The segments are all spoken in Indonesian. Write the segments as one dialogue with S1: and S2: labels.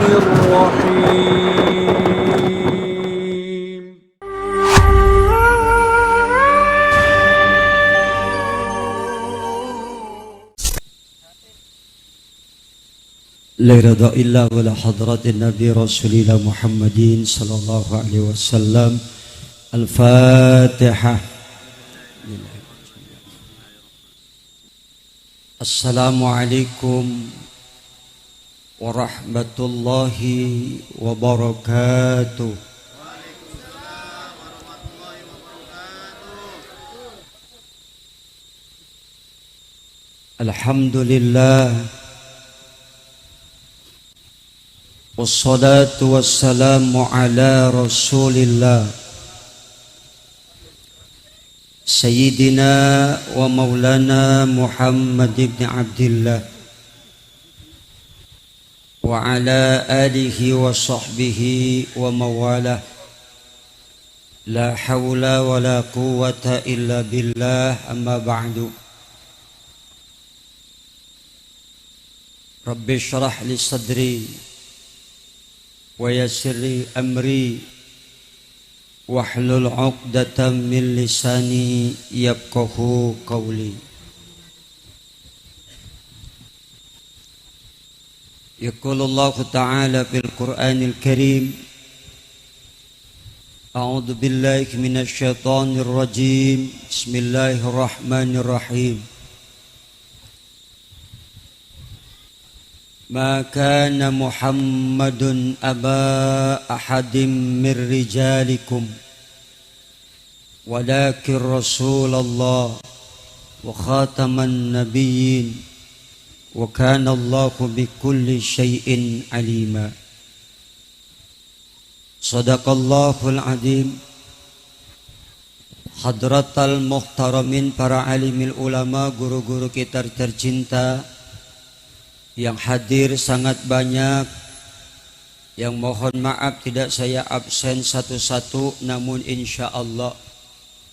S1: الرحيم
S2: لرضا الله ولا حضرة النبي رسول الله محمد صلى الله عليه وسلم. الفاتحة. السلام عليكم ورحمة الله وبركاته. الحمد لله والصلاة والسلام على رسول الله سيدنا ومولانا محمد بن عبد الله وعلى آله وصحبه ومواله. لا حول ولا قوة إلا بالله. أما بعد. رب اشرح لي صدري ويسر لي أمري واحلل عقدة من لساني يفقهوا قولي. يقول الله تعالى في القرآن الكريم: أعوذ بالله من الشيطان الرجيم. بسم الله الرحمن الرحيم. ما كان محمد أبا أحد من رجالكم ولكن رسول الله وخاتم النبيين وكان الله بكل شيء عليما. صدق الله العظيم. Hadratal muhtaramin, para alimil ulama, guru-guru kita tercinta yang hadir sangat banyak, yang mohon maaf tidak saya absen satu-satu, namun insya Allah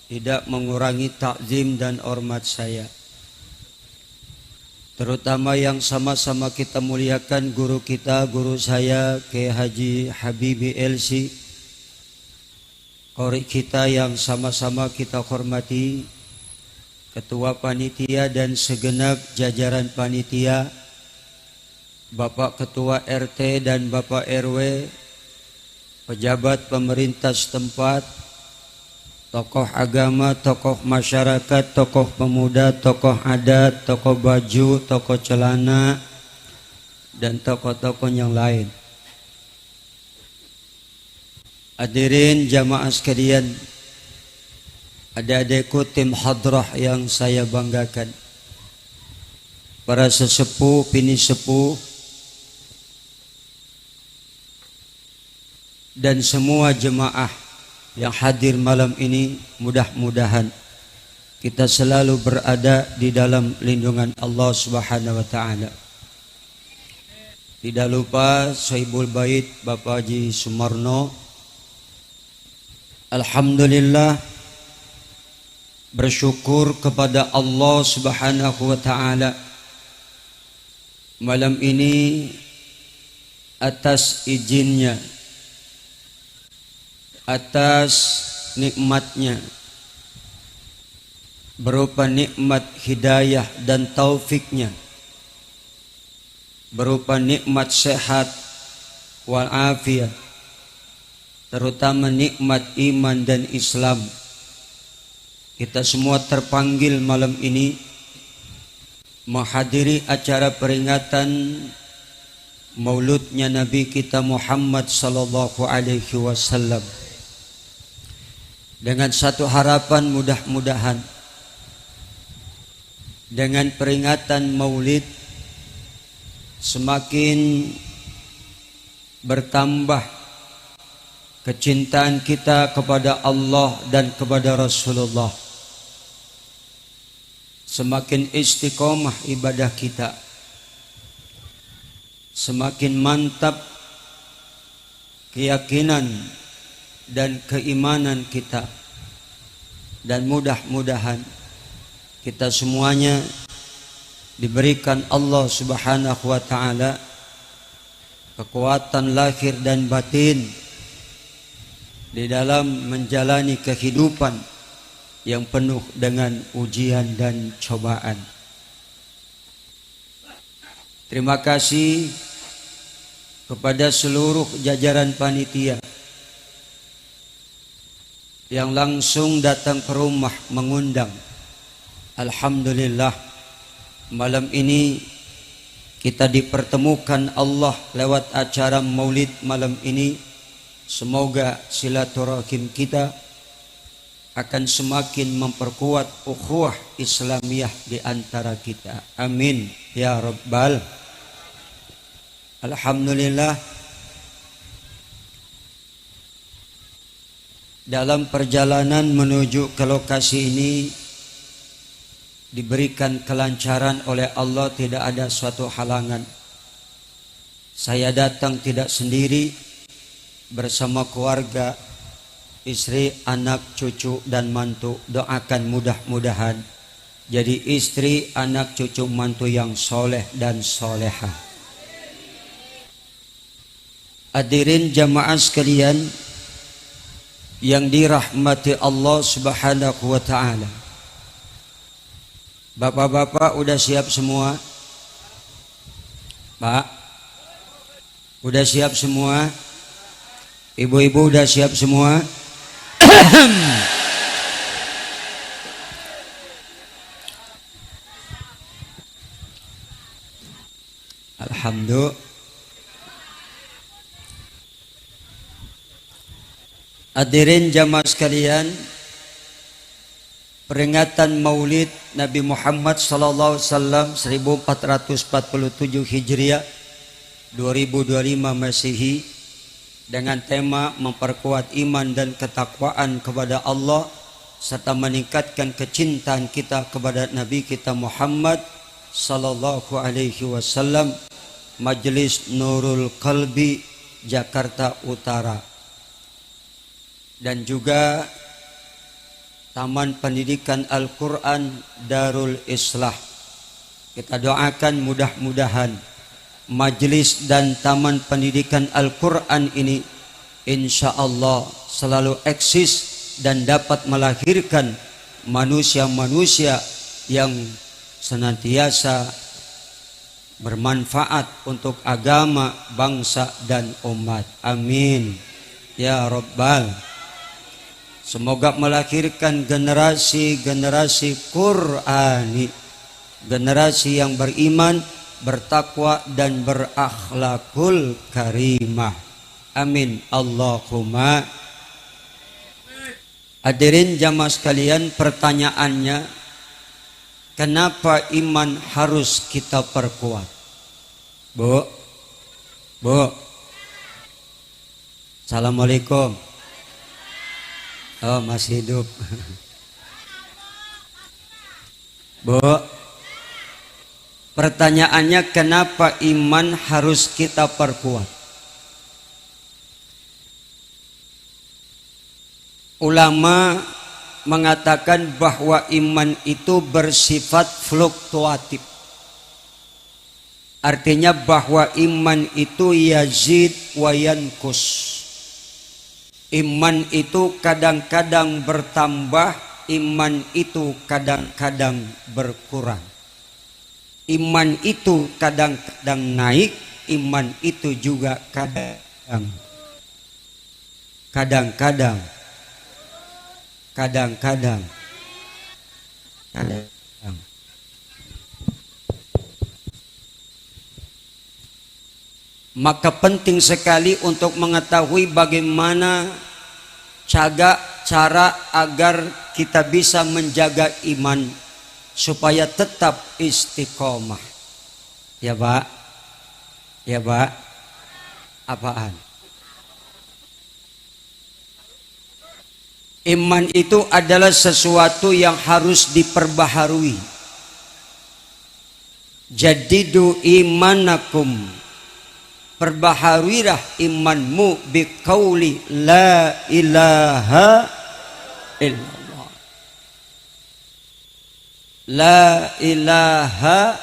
S2: tidak mengurangi takzim dan hormat saya. Terutama yang sama-sama kita muliakan guru kita, guru saya Kiai Haji Habibi LC, qori kita yang sama-sama kita hormati, ketua panitia dan segenap jajaran panitia, Bapak Ketua RT dan Bapak RW, pejabat pemerintah setempat, tokoh agama, tokoh masyarakat, tokoh pemuda, tokoh adat, tokoh baju, tokoh celana, dan tokoh-tokoh yang lain. Hadirin jamaah sekalian, adik-adikku tim hadrah yang saya banggakan, para sesepuh, bini sepuh, dan semua jemaah yang hadir malam ini, mudah-mudahan kita selalu berada di dalam lindungan Allah Subhanahu wa taala. Tidak lupa Sahibul Bait Bapak Haji Sumarno, alhamdulillah bersyukur kepada Allah Subhanahu wa taala malam ini atas izinnya, atas nikmatnya, berupa nikmat hidayah dan taufiknya, berupa nikmat sehat walafiat, terutama nikmat iman dan Islam. Kita semua terpanggil malam ini menghadiri acara peringatan mauludnya Nabi kita Muhammad sallallahu alaihi wasallam, dengan satu harapan, mudah-mudahan dengan peringatan maulid semakin bertambah kecintaan kita kepada Allah dan kepada Rasulullah, semakin istiqomah ibadah kita, semakin mantap keyakinan dan keimanan kita, dan mudah-mudahan kita semuanya diberikan Allah Subhanahu wa taala kekuatan lahir dan batin di dalam menjalani kehidupan yang penuh dengan ujian dan cobaan. Terima kasih kepada seluruh jajaran panitia yang langsung datang ke rumah mengundang. Alhamdulillah, malam ini kita dipertemukan Allah lewat acara maulid malam ini. Semoga silaturahim kita akan semakin memperkuat ukhuwah Islamiyah di antara kita. Amin ya rabbal. Alhamdulillah, dalam perjalanan menuju ke lokasi ini diberikan kelancaran oleh Allah, tidak ada suatu halangan. Saya datang tidak sendiri, bersama keluarga, istri, anak, cucu, dan mantu. Doakan mudah-mudahan jadi istri, anak, cucu, mantu yang soleh dan solehah. Hadirin jamaah sekalian yang dirahmati Allah Subhanahu wa ta'ala. Bapak-bapak udah siap semua? Pak, udah siap semua? Ibu-ibu udah siap semua? Alhamdulillah. Hadirin jamaah sekalian, peringatan Maulid Nabi Muhammad sallallahu alaihi wasallam 1447 Hijriah 2025 Masehi dengan tema memperkuat iman dan ketakwaan kepada Allah serta meningkatkan kecintaan kita kepada Nabi kita Muhammad sallallahu alaihi wasallam, Majelis Nurul Qalbi Jakarta Utara, dan juga Taman Pendidikan Al-Quran Darul Islah. Kita doakan mudah-mudahan majelis dan Taman Pendidikan Al-Quran ini insya Allah selalu eksis dan dapat melahirkan manusia-manusia yang senantiasa bermanfaat untuk agama, bangsa, dan umat. Amin ya rabbal. Semoga melahirkan generasi-generasi Qur'ani, generasi yang beriman, bertakwa, dan berakhlakul karimah. Amin Allahumma. Hadirin jamaah sekalian, pertanyaannya, kenapa iman harus kita perkuat? Bu, Assalamualaikum. Oh, masih hidup. Bu, pertanyaannya, kenapa iman harus kita perkuat? Ulama mengatakan bahwa iman itu bersifat fluktuatif. Artinya bahwa iman itu yazid wa yankus. Iman itu kadang-kadang bertambah, iman itu kadang-kadang berkurang. Iman itu kadang-kadang naik, iman itu juga kadang-kadang. Maka penting sekali untuk mengetahui bagaimana cara agar kita bisa menjaga iman supaya tetap istiqomah. Ya Pak? Ya Pak? Apaan? Iman itu adalah sesuatu yang harus diperbaharui. Jadidu imanakum, perbaharuilah imanmu biqauli la ilaha illallah. La ilaha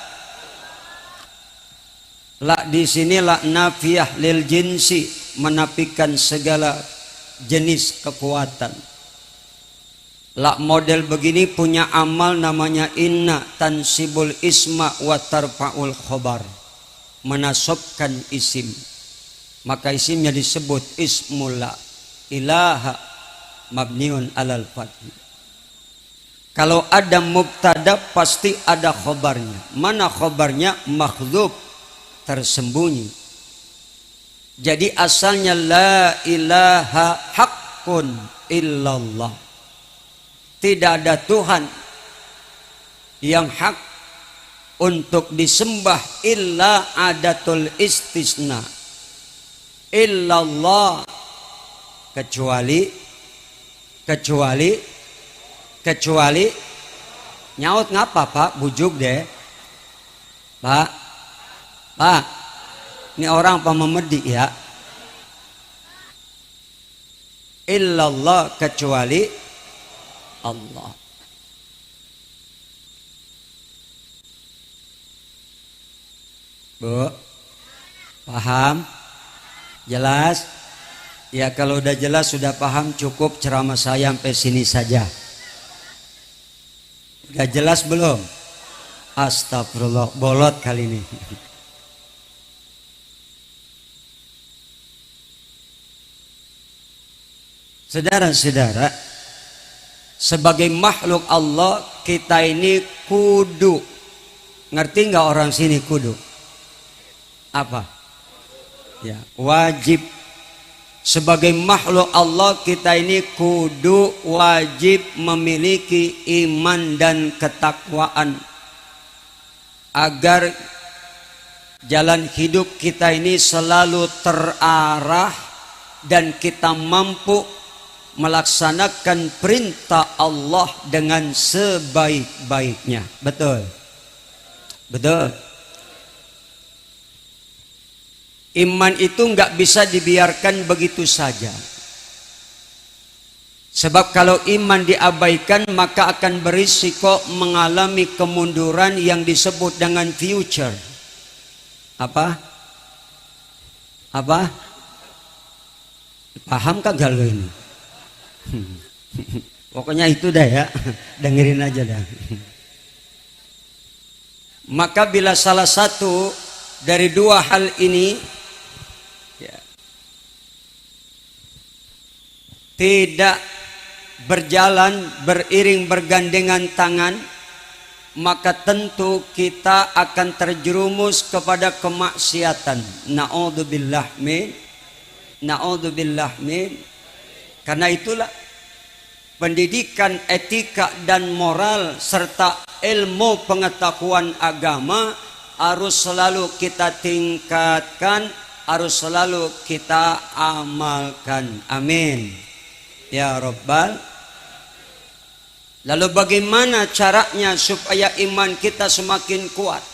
S2: La di sini la nafiyah lil jinsi, menafikan segala jenis kekuatan. La model begini punya amal namanya inna tansibul isma wa tarfa'ul khobar, menasobkan isim, maka isimnya disebut ismul la ilaha mabniun alal fathi. Kalau ada mubtada pasti ada khobarnya. Mana khobarnya? Makhdhuf, tersembunyi. Jadi asalnya la ilaha haqqun illallah. Tidak ada Tuhan yang hak untuk disembah illa adatul istisna. Illallah, kecuali nyaut ngapa Pak? Bujuk deh Pak, ini orang apa memedik ya? Illallah, kecuali Allah. Bu, paham? Jelas? Ya kalau udah jelas, sudah paham, cukup ceramah saya sampai sini saja. Udah jelas belum? Astagfirullah, bolot kali ini. Saudara-saudara, sebagai makhluk Allah, kita ini kudu. Ngerti nggak orang sini kudu? Apa? Ya, wajib. Sebagai makhluk Allah, kita ini kudu wajib memiliki iman dan ketakwaan, agar jalan hidup kita ini selalu terarah dan kita mampu melaksanakan perintah Allah dengan sebaik-baiknya. Betul? Betul. Iman itu nggak bisa dibiarkan begitu saja. Sebab kalau iman diabaikan, maka akan berisiko mengalami kemunduran yang disebut dengan future. Apa? Apa? Paham kagak lo ini? Pokoknya itu dah ya, dengerin aja dah. Maka bila salah satu dari dua hal ini ya, tidak berjalan beriring bergandengan tangan, maka tentu kita akan terjerumus kepada kemaksiatan. Na'udzubillah min. Karena itulah pendidikan etika dan moral serta ilmu pengetahuan agama harus selalu kita tingkatkan, harus selalu kita amalkan. Amin ya Rabbal. Lalu bagaimana caranya supaya iman kita semakin kuat,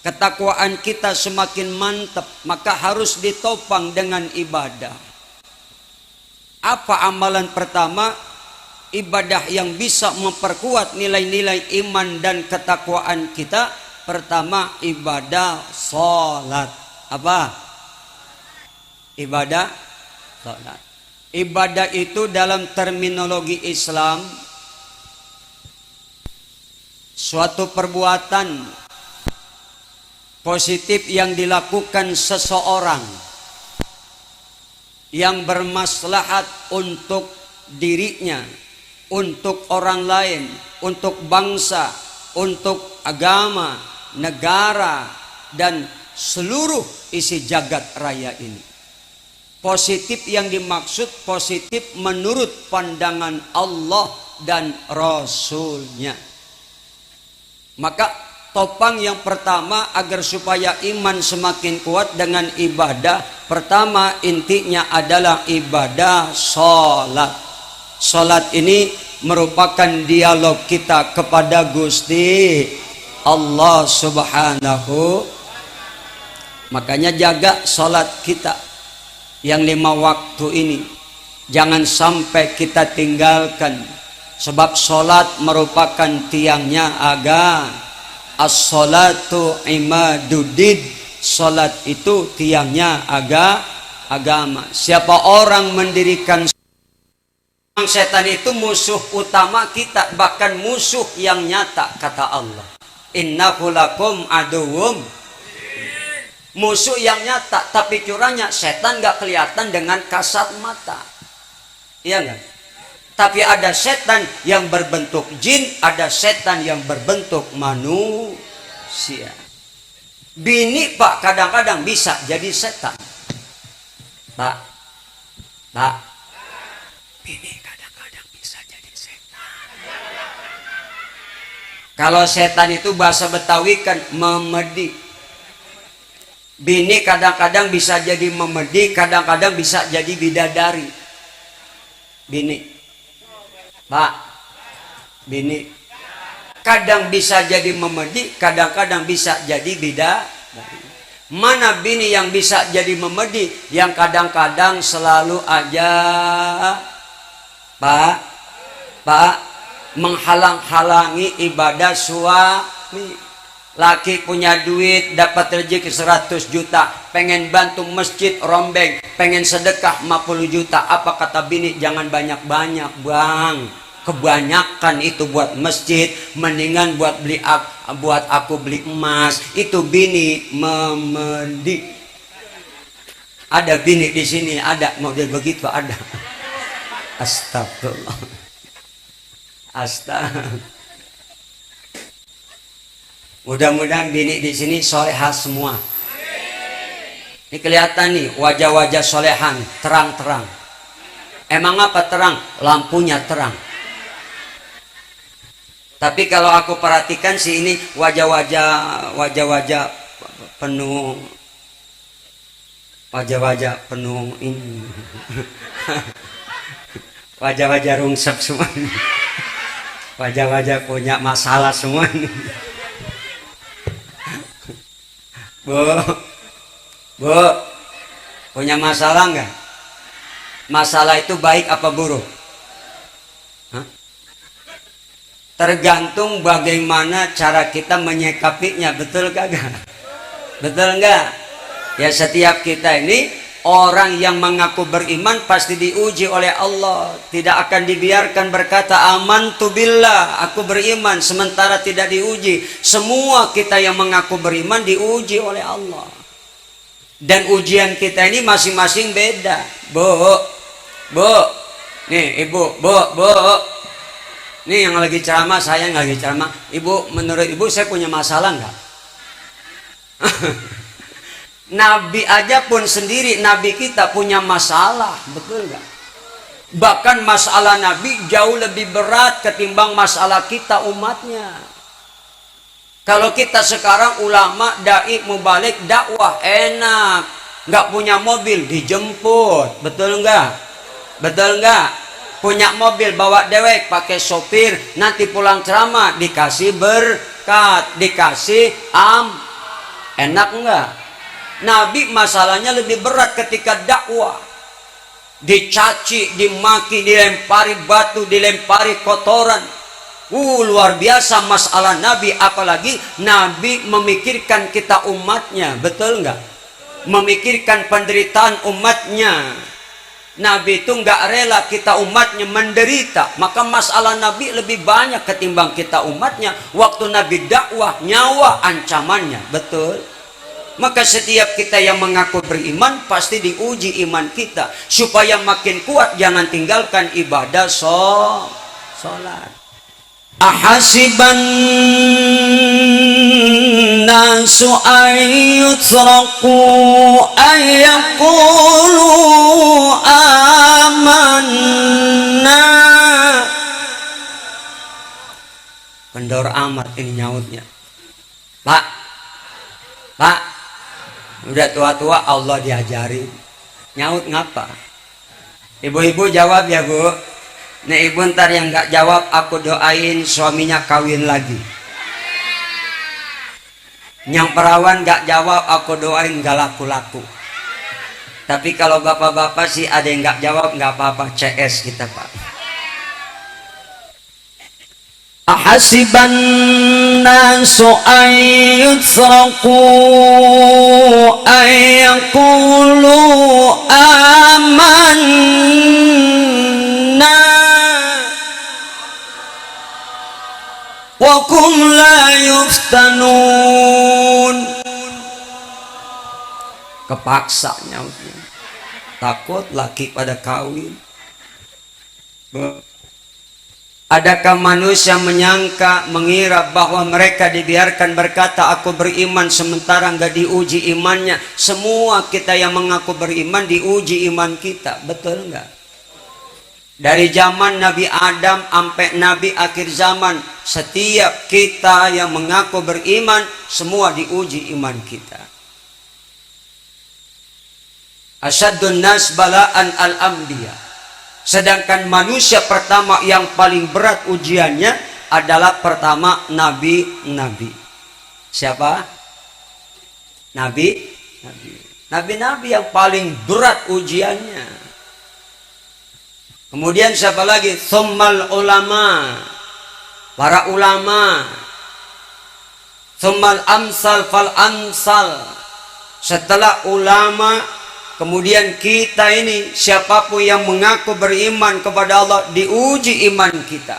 S2: ketakwaan kita semakin mantap? Maka harus ditopang dengan ibadah. Apa amalan pertama? Ibadah yang bisa memperkuat nilai-nilai iman dan ketakwaan kita. Pertama, ibadah salat. Apa? Ibadah salat. Ibadah itu dalam terminologi Islam suatu perbuatan positif yang dilakukan seseorang yang bermaslahat untuk dirinya, untuk orang lain, untuk bangsa, untuk agama, negara, dan seluruh isi jagat raya ini. Positif yang dimaksud positif menurut pandangan Allah dan Rasulnya. Maka topang yang pertama agar supaya iman semakin kuat dengan ibadah, pertama intinya adalah ibadah sholat. Sholat ini merupakan dialog kita kepada Gusti Allah Subhanahu. Makanya jaga sholat kita yang 5 waktu ini, jangan sampai kita tinggalkan. Sebab sholat merupakan tiangnya agama. As-sholatu imaduddin, salat itu tiangnya agama. Siapa orang mendirikan setan itu musuh utama kita, bahkan musuh yang nyata, kata Allah. Innahu lakum aduwwum, musuh yang nyata, tapi curangnya setan gak kelihatan dengan kasat mata. Iya enggak? Tapi ada setan yang berbentuk jin, ada setan yang berbentuk manusia. Bini Pak kadang-kadang bisa jadi setan. Pak, bini kadang-kadang bisa jadi setan. Kalau setan itu bahasa Betawi kan memedi. Bini kadang-kadang bisa jadi memedi, kadang-kadang bisa jadi bidadari. Bini, Pak, bini kadang bisa jadi memedi, kadang-kadang bisa jadi bidadari. Mana bini yang bisa jadi memedi, yang kadang-kadang selalu aja Pak menghalang-halangi ibadah suami. Laki punya duit, dapat rezeki 100 juta, pengen bantu masjid rombeng, pengen sedekah 50 juta. Apa kata bini? Jangan banyak-banyak bang, kebanyakan itu buat masjid, mendingan buat aku beli emas. Itu bini memedi. Ada bini di sini, ada model begitu, ada. Astagfirullah. Mudah-mudahan bini di sini solehah semua. Ini kelihatan nih wajah-wajah solehan, terang-terang. Emang apa terang? Lampunya terang. Tapi kalau aku perhatikan sih ini wajah-wajah penuh, wajah-wajah penuh ini, wajah-wajah rungsep semua, wajah-wajah punya masalah semua. Bu, punya masalah nggak? Masalah itu baik apa buruk? Hah? Tergantung bagaimana cara kita menyikapinya, betul kagak? Betul nggak? Ya setiap kita ini orang yang mengaku beriman pasti diuji oleh Allah. Tidak akan dibiarkan berkata amantu billah, aku beriman, sementara tidak diuji. Semua kita yang mengaku beriman diuji oleh Allah. Dan ujian kita ini masing-masing beda. Bu, nih ibu, bu. Nih yang lagi ceramah, saya yang lagi ceramah. Ibu, menurut ibu saya punya masalah nggak? Nabi aja pun sendiri, Nabi kita punya masalah, betul nggak? Bahkan masalah Nabi jauh lebih berat ketimbang masalah kita umatnya. Kalau kita sekarang ulama, dai, mubalik, dakwah enak, nggak punya mobil dijemput, betul nggak? Betul nggak? Punya mobil bawa dewek, pakai sopir, nanti pulang ceramah dikasih berkat, dikasih enak nggak? Nabi masalahnya lebih berat ketika dakwah. Dicaci, dimaki, dilempari batu, dilempari kotoran. Luar biasa masalah Nabi. Apalagi Nabi memikirkan kita umatnya. Betul nggak? Memikirkan penderitaan umatnya. Nabi itu nggak rela kita umatnya menderita. Maka masalah Nabi lebih banyak ketimbang kita umatnya. Waktu Nabi dakwah, nyawa ancamannya. Betul? Maka setiap kita yang mengaku beriman pasti diuji iman kita. Supaya makin kuat jangan tinggalkan ibadah sholat. Ahasiban nasu ayyutraku ayyakulu amanna. Kendor amat ini nyautnya. Pak, udah tua-tua Allah diajari. Nyaut ngapa? Ibu-ibu jawab ya bu. Nih ibu ntar yang gak jawab aku doain suaminya kawin lagi. Yang perawan gak jawab aku doain gak laku-laku. Tapi kalau bapak-bapak sih ada yang gak jawab gak apa-apa, CS kita pak. Ahasiban nasu ayyutraku ayaqulu amanna wa kum la yuftanun. Kepaksanya takut laki pada kawin. Adakah manusia menyangka, mengira bahwa mereka dibiarkan berkata aku beriman sementara nggak diuji imannya? Semua kita yang mengaku beriman diuji iman kita, betul nggak? Dari zaman Nabi Adam sampai Nabi akhir zaman, setiap kita yang mengaku beriman semua diuji iman kita. Asyadun nas bala'an al-anbiya. Sedangkan manusia pertama yang paling berat ujiannya adalah pertama nabi-nabi. Siapa? Nabi-nabi yang paling berat ujiannya. Kemudian siapa lagi? Tsummal ulama. Para ulama. Tsummal amsal fal amsal. Setelah ulama, kemudian kita ini, siapapun yang mengaku beriman kepada Allah, diuji iman kita.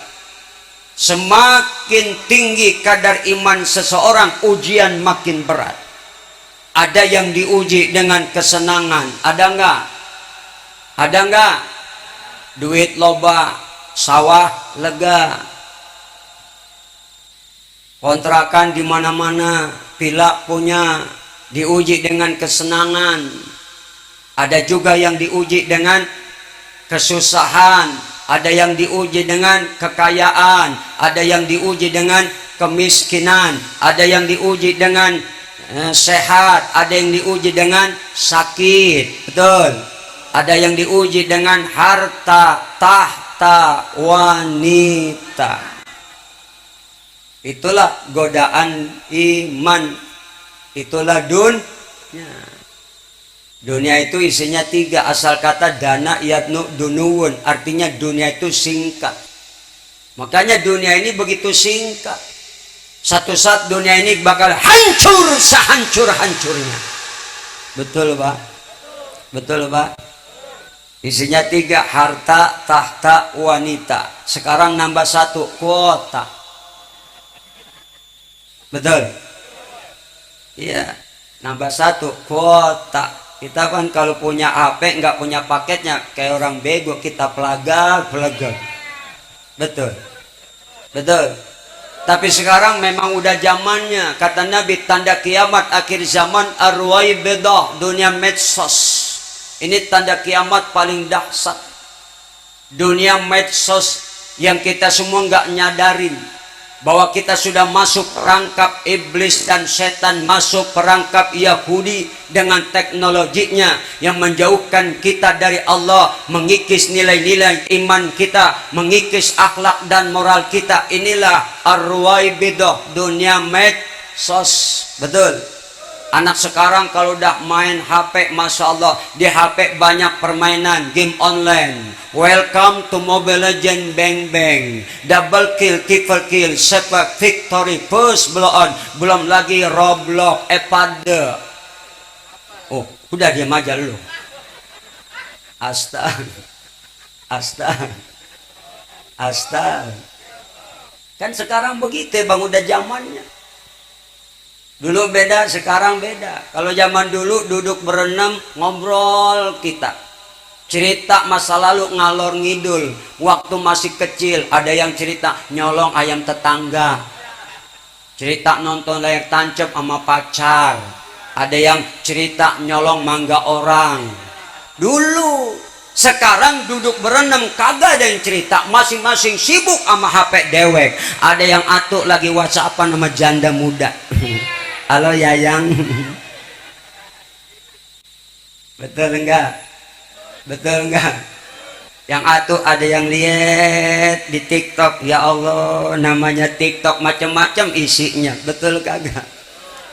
S2: Semakin tinggi kadar iman seseorang, ujian makin berat. Ada yang diuji dengan kesenangan, ada enggak? Ada enggak? Duit loba, sawah lega, kontrakan di mana-mana, villa punya, diuji dengan kesenangan. Ada juga yang diuji dengan kesusahan, ada yang diuji dengan kekayaan, ada yang diuji dengan kemiskinan, ada yang diuji dengan sehat, ada yang diuji dengan sakit, betul. Ada yang diuji dengan harta, tahta, wanita. Itulah godaan iman, itulah dunia. Dunia itu isinya 3, asal kata dana yatnu dunuwun, artinya dunia itu singkat. Makanya dunia ini begitu singkat. Satu saat dunia ini bakal hancur sehancur-hancurnya. Betul Pak? Betul Pak? Isinya 3, harta, tahta, wanita. Sekarang nambah 1, kuota. Betul? Iya, nambah 1, kuota. Kita kan kalau punya HP nggak punya paketnya kayak orang bego, kita pelagar. Betul. Betul. Tapi sekarang memang udah zamannya. Kata Nabi, tanda kiamat akhir zaman arwai bedah, dunia medsos. Ini tanda kiamat paling dahsyat. Dunia medsos yang kita semua nggak nyadarin bahwa kita sudah masuk perangkap iblis dan setan, masuk perangkap Yahudi dengan teknologinya yang menjauhkan kita dari Allah, mengikis nilai-nilai iman kita, mengikis akhlak dan moral kita. Inilah arwai bidah, dunia medsos. Betul. Anak sekarang kalau udah main HP, Masya Allah, di HP banyak permainan, game online. Welcome to Mobile Legend, bang bang, double kill, triple kill, sepak victory, first blow on, belum lagi Roblox, Epade. Oh, udah diam aja lu. Astaga. Kan sekarang begitu bang, udah zamannya. Dulu beda, sekarang beda. Kalau zaman dulu duduk berenam, ngobrol kita. Cerita masa lalu ngalor ngidul. Waktu masih kecil, ada yang cerita nyolong ayam tetangga. Cerita nonton layar tancap sama pacar. Ada yang cerita nyolong mangga orang. Dulu. Sekarang duduk berenam, kagak ada yang cerita. Masing-masing sibuk sama HP dewek. Ada yang atuk lagi WhatsAppan sama janda muda. Halo Yayang. Betul enggak? Betul enggak? Yang atuh ada yang lihat di TikTok. Ya Allah, namanya TikTok macam-macam isinya. Betul kagak?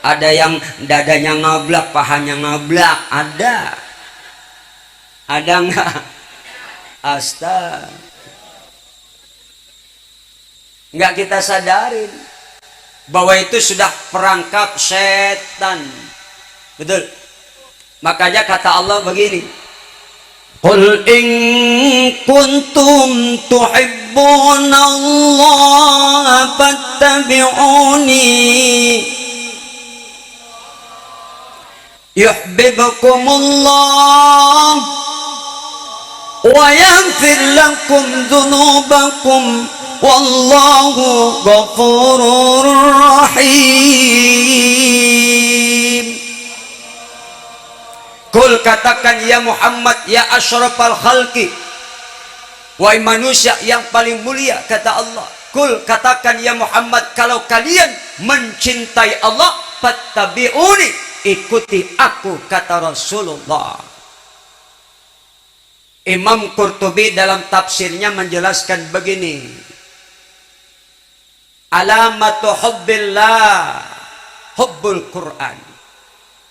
S2: Ada yang dadanya ngablak, pahanya ngablak. Ada. Ada enggak? Astaga. Enggak kita sadarin bahwa itu sudah perangkap setan. Betul. Makanya kata Allah begini, Qul in kuntum tuhibbunallaha fattabi'uni yuhibbukumullah wa yaghfir lakum dzunubakum wallahu ghafurur rahim. Kul, katakan ya Muhammad, ya asyrafal khalqi, wahai manusia yang paling mulia, kata Allah. Kul, katakan ya Muhammad, kalau kalian mencintai Allah, fattabi'uni, ikuti aku, kata Rasulullah. Imam Qurtubi dalam tafsirnya menjelaskan begini, alamatu hubbillah hubbul Quran.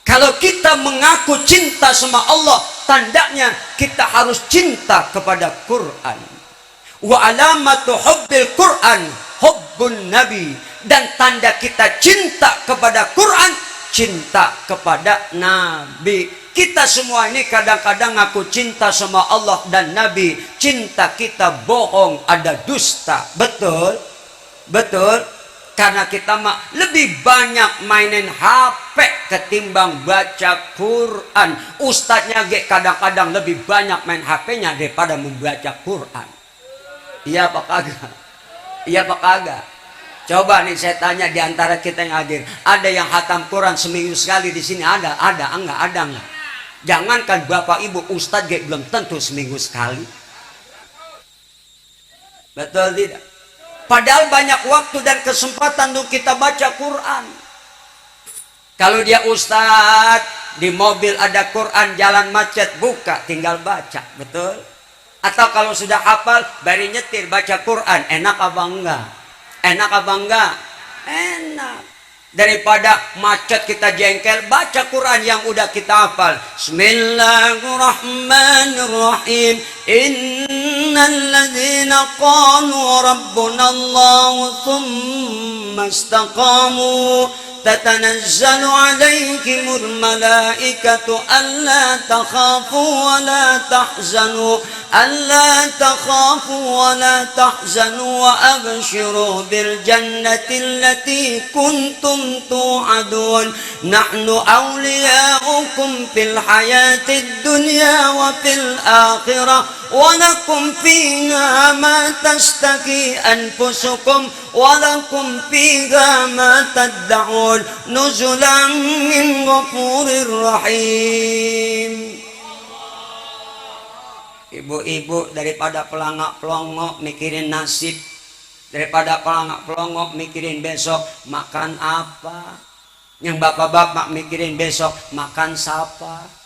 S2: Kalau kita mengaku cinta sama Allah, tandanya kita harus cinta kepada Quran. Wa alamatu hubbil Quran hubbun Nabi. Dan tanda kita cinta kepada Quran, cinta kepada Nabi. Kita semua ini kadang-kadang ngaku cinta sama Allah dan Nabi. Cinta kita bohong, ada dusta. Betul? Betul? Karena kita mah lebih banyak mainin HP ketimbang baca Quran. Ustadznya kadang-kadang lebih banyak main HP-nya daripada membaca Quran. Iya apa kagak? Iya apa kagak? Coba nih saya tanya di antara kita yang hadir, ada yang khatam Quran seminggu sekali di sini? Ada enggak? Jangankan bapak ibu, ustadz belum tentu seminggu sekali. Betul tidak? Padahal banyak waktu dan kesempatan untuk kita baca Quran. Kalau dia ustadz, di mobil ada Quran, jalan macet, buka, tinggal baca. Betul? Atau kalau sudah hafal, baru nyetir, baca Quran. Enak apa enggak? Enak apa enggak? Enak. Daripada macet kita jengkel, baca Quran yang udah kita hafal. Bismillahirrahmanirrahim. Innal ladzina qalu rabbunallahu tsumma istaqamu tatanazzalu alaihimul malaikatu alla takhafu wa la tahzanu ألا تخافوا ولا تحزنوا وأبشروا بالجنة التي كنتم توعدون نحن أولياؤكم في الحياة الدنيا وفي الآخرة ولكم فيها ما تشتكي أنفسكم ولكم فيها ما تدعون نزلا من غفور رحيم. Ibu-ibu, daripada pelangak-pelongok mikirin nasib, daripada pelangak-pelongok mikirin besok makan apa, yang bapak-bapak mikirin besok makan siapa.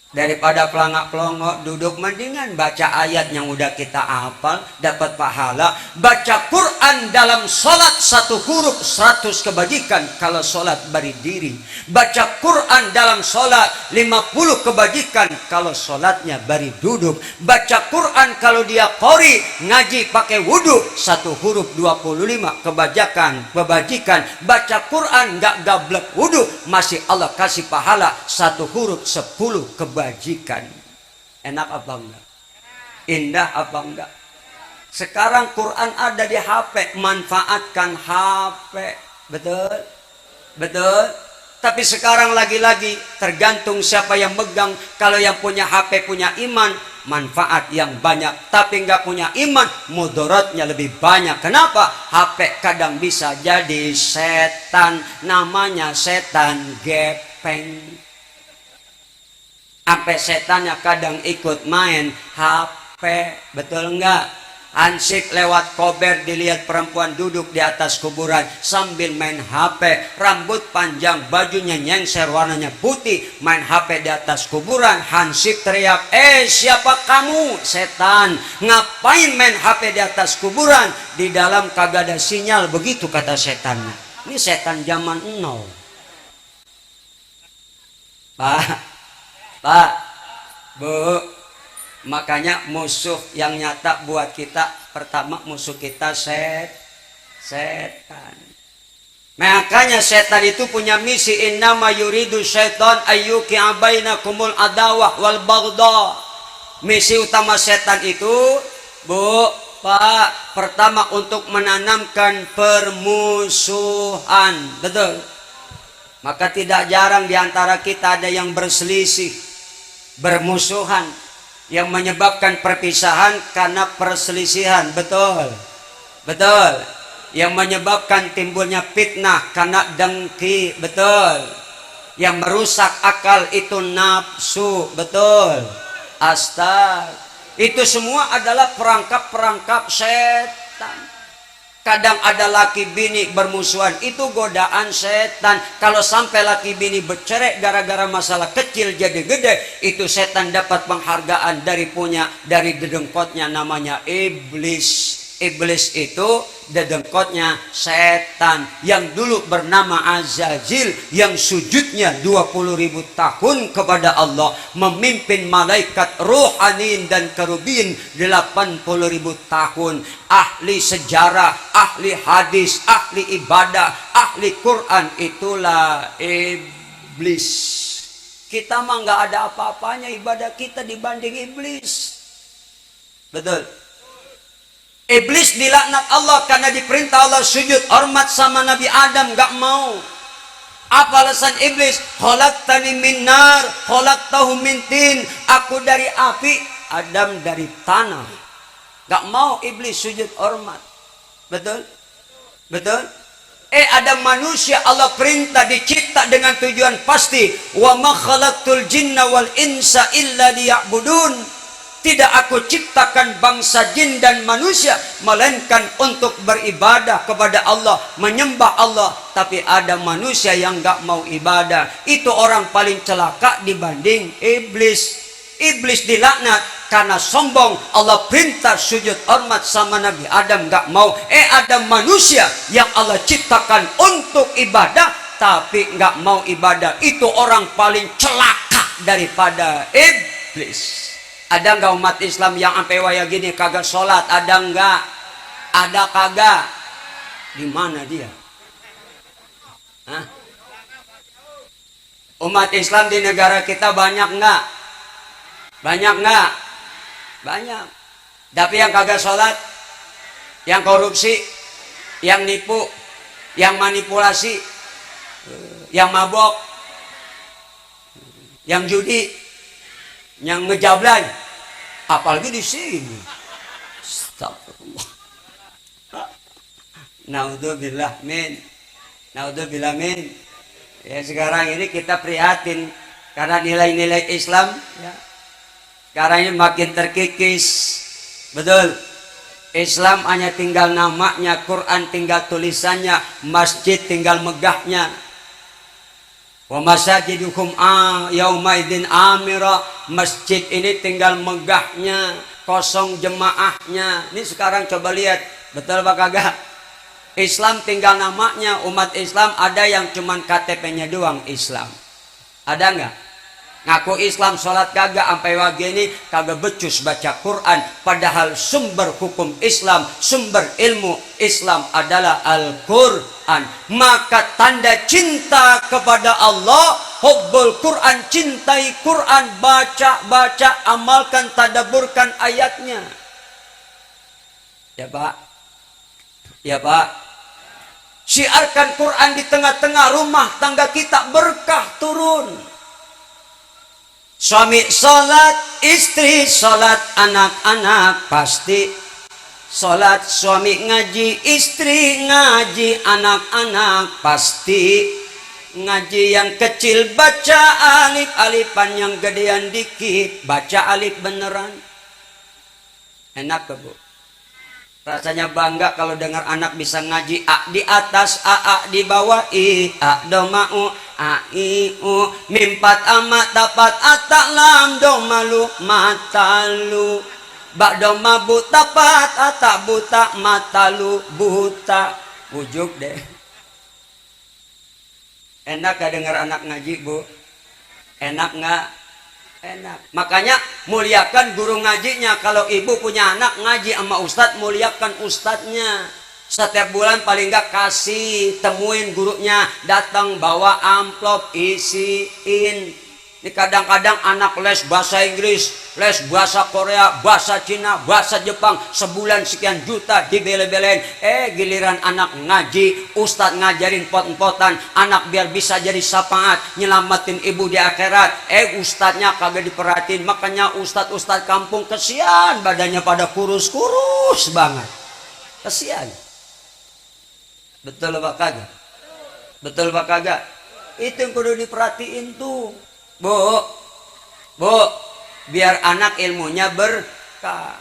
S2: Daripada pelangak-pelongok duduk, mendingan baca ayat yang udah kita hafal, dapat pahala. Baca Quran dalam sholat, satu huruf 100 kebajikan kalau sholat berdiri. Baca Quran dalam sholat 50 kebajikan kalau sholatnya bari duduk. Baca Quran kalau dia qori, ngaji pakai wudhu, satu huruf 25 kebajikan. Baca Quran nggak gablek wudhu, masih Allah kasih pahala satu huruf 10 kebajikan. Enak apa enggak? Indah apa enggak? Sekarang Quran ada di HP, manfaatkan HP. Betul? Betul? Tapi sekarang lagi-lagi tergantung siapa yang megang. Kalau yang punya HP punya iman, manfaat yang banyak. Tapi nggak punya iman, mudaratnya lebih banyak. Kenapa? HP kadang bisa jadi setan. Namanya setan gepeng. Sampai setannya kadang ikut main HP. Betul enggak? Hansip lewat kober, dilihat perempuan duduk di atas kuburan sambil main HP, rambut panjang, bajunya nyengser warnanya putih, main HP di atas kuburan. Hansip teriak, siapa kamu? Setan. Ngapain main HP di atas kuburan? Di dalam kagak ada sinyal. Begitu kata setannya. Ini setan zaman now. Pak, Bu, makanya musuh yang nyata buat kita, pertama musuh kita setan. Makanya setan itu punya misi, innama yuridu syaitan ayyuqi'a bainakumul adawah wal baghdha. Misi utama setan itu, Bu, Pak, pertama untuk menanamkan permusuhan. Betul. Maka tidak jarang di antara kita ada yang berselisih, bermusuhan, yang menyebabkan perpisahan karena perselisihan. Betul. Betul. Yang menyebabkan timbulnya fitnah karena dengki. Betul. Yang merusak akal itu nafsu. Betul. Astaga, itu semua adalah perangkap-perangkap setan. Kadang ada laki bini bermusuhan, itu godaan setan. Kalau sampai laki bini bercerai gara-gara masalah kecil jadi gede, itu setan dapat penghargaan dari dedengkotnya, namanya iblis. Iblis itu dedengkotnya setan yang dulu bernama Azazil, yang sujudnya 20.000 tahun kepada Allah, memimpin malaikat ruhanin dan kerubin 80.000 tahun, ahli sejarah, ahli hadis, ahli ibadah, ahli Quran. Itulah iblis. Kita mah nggak ada apa-apanya ibadah kita dibanding iblis. Betul. Iblis dilaknat Allah karena diperintah Allah sujud hormat sama Nabi Adam, gak mau. Apa alasan iblis? Khalaqtani min nar, khalaqtahu min tin. Aku dari api, Adam dari tanah. Gak mau iblis sujud hormat. Betul? Betul? Adam manusia Allah perintah dicipta dengan tujuan pasti. Wa ma khalaqtul jinna wal insa illa liya'budun. Tidak aku ciptakan bangsa jin dan manusia melainkan untuk beribadah kepada Allah, menyembah Allah. Tapi ada manusia yang gak mau ibadah. Itu orang paling celaka dibanding iblis. Iblis dilaknat karena sombong. Allah perintah sujud hormat sama Nabi Adam, gak mau. Ada manusia yang Allah ciptakan untuk ibadah tapi gak mau ibadah. Itu orang paling celaka daripada iblis. Ada nggak umat Islam yang sampai waya gini kagak sholat? Ada nggak? Ada kagak? Di mana dia? Hah? Umat Islam di negara kita banyak nggak? Banyak nggak? Banyak. Tapi yang kagak sholat, yang korupsi, yang nipu, yang manipulasi, yang mabok, yang judi, yang ngejablay, apalagi di sini. Astagfirullah. Naudzubillah min. Naudzubillah min. Ya, sekarang ini kita prihatin karena nilai-nilai Islam ya, sekarang ini makin terkikis. Betul. Islam hanya tinggal namanya, Quran tinggal tulisannya, masjid tinggal megahnya. Wa masajidukum yaumaidin amira. Masjid ini tinggal megahnya, kosong jemaahnya. Ini sekarang coba lihat, betul apa kagak? Islam tinggal namanya, umat Islam ada yang cuman KTP-nya doang Islam. Ada nggak? Ngaku Islam, sholat kagak, sampai wagini kagak becus baca Quran. Padahal sumber hukum Islam, sumber ilmu Islam adalah Al-Quran. Maka tanda cinta kepada Allah, hubbul Quran, cintai Quran, baca, amalkan, tadaburkan ayatnya. Ya Pak? Ya Pak? Syiarkan Quran di tengah-tengah rumah tangga kita, berkah turun. Suami sholat, istri sholat, anak-anak pasti sholat. Suami ngaji, istri ngaji, anak-anak pasti ngaji. Yang kecil baca alif-alifan, yang gedean dikit baca alif beneran. Enak ke Bu? Rasanya bangga kalau dengar anak bisa ngaji. A di atas, a di bawah, i a do ma u, a i u, mim pat amat dapat atak lam do malu matalu, ba do ma buta pat atak buta matalu buta. Bujuk deh. Enak gak dengar anak ngaji Bu? Enak nggak? Enak. Makanya muliakan guru ngajinya. Kalau ibu punya anak ngaji sama ustadz, muliakan ustadznya. Setiap bulan paling nggak kasih, temuin gurunya, datang bawa amplop, isiin. Ini kadang-kadang anak les bahasa Inggris, les bahasa Korea, bahasa Cina, bahasa Jepang, sebulan sekian juta dibele-belein. Giliran anak ngaji, ustadz ngajarin pot-potan, anak biar bisa jadi syafaat, nyelamatin ibu di akhirat. Ustadznya kagak diperhatiin, makanya ustadz-ustadz kampung kesian, badannya pada kurus-kurus banget. Kesian. Betul apa kagak? Betul apa kagak? Itu yang kudu diperhatiin tuh. Bu, biar anak ilmunya berkah.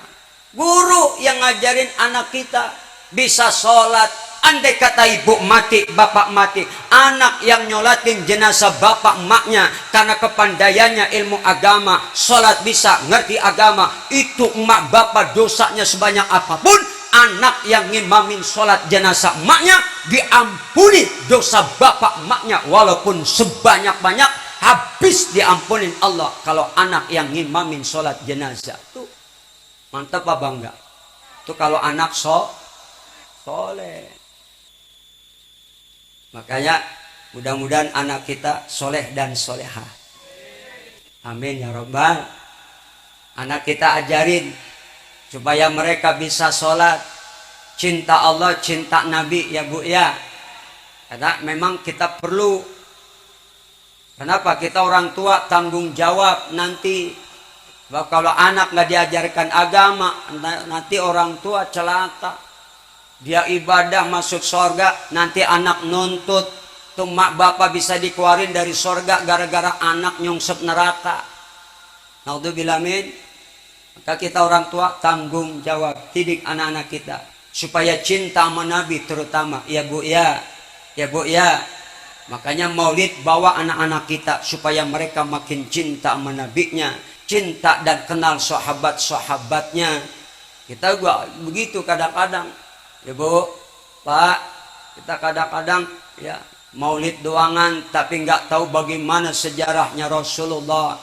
S2: Guru yang ngajarin anak kita bisa sholat. Andai kata ibu mati, bapak mati, anak yang nyolatin jenazah bapak emaknya karena kepandaiannya ilmu agama, sholat bisa, ngerti agama, itu emak bapak dosanya sebanyak apapun, anak yang ngimamin sholat jenazah emaknya diampuni dosa bapak emaknya walaupun sebanyak-banyak. Habis diampunin Allah kalau anak yang ngimamin sholat jenazah. Tuh mantap apa enggak? Tuh kalau anak soleh. Makanya mudah-mudahan anak kita soleh dan soleha. Amin ya Rabbal. Anak kita ajarin supaya mereka bisa sholat, cinta Allah, cinta Nabi ya Bu ya. Karena memang kita perlu. Kenapa? Kita orang tua tanggung jawab nanti. Bahwa kalau anak nggak diajarkan agama, nanti orang tua celaka. Dia ibadah masuk sorga, nanti anak nuntut. Tuh mak bapak bisa dikeluarin dari sorga gara-gara anak nyungsep neraka. Naudzubillah min. Maka kita orang tua tanggung jawab, didik anak-anak kita supaya cinta sama Nabi terutama. Ya Bu ya, ya Bu ya. Makanya maulid bawa anak-anak kita supaya mereka makin cinta sama nabinya, cinta dan kenal sahabat-sahabatnya. Kita juga begitu kadang-kadang. Ya Bu, Pak, kita kadang-kadang ya maulid doangan tapi nggak tahu bagaimana sejarahnya Rasulullah.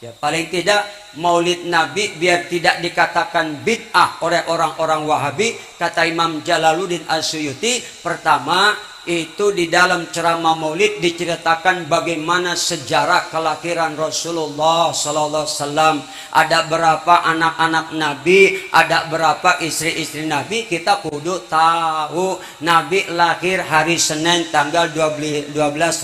S2: Ya paling tidak maulid Nabi biar tidak dikatakan bid'ah oleh orang-orang Wahabi, kata Imam Jalaluddin As-Suyuti, pertama itu di dalam ceramah maulid diceritakan bagaimana sejarah kelahiran Rasulullah Sallallahu Alaihi Wasallam. Ada berapa anak-anak Nabi, ada berapa istri-istri Nabi, kita kudu tahu. Nabi lahir hari Senin tanggal 12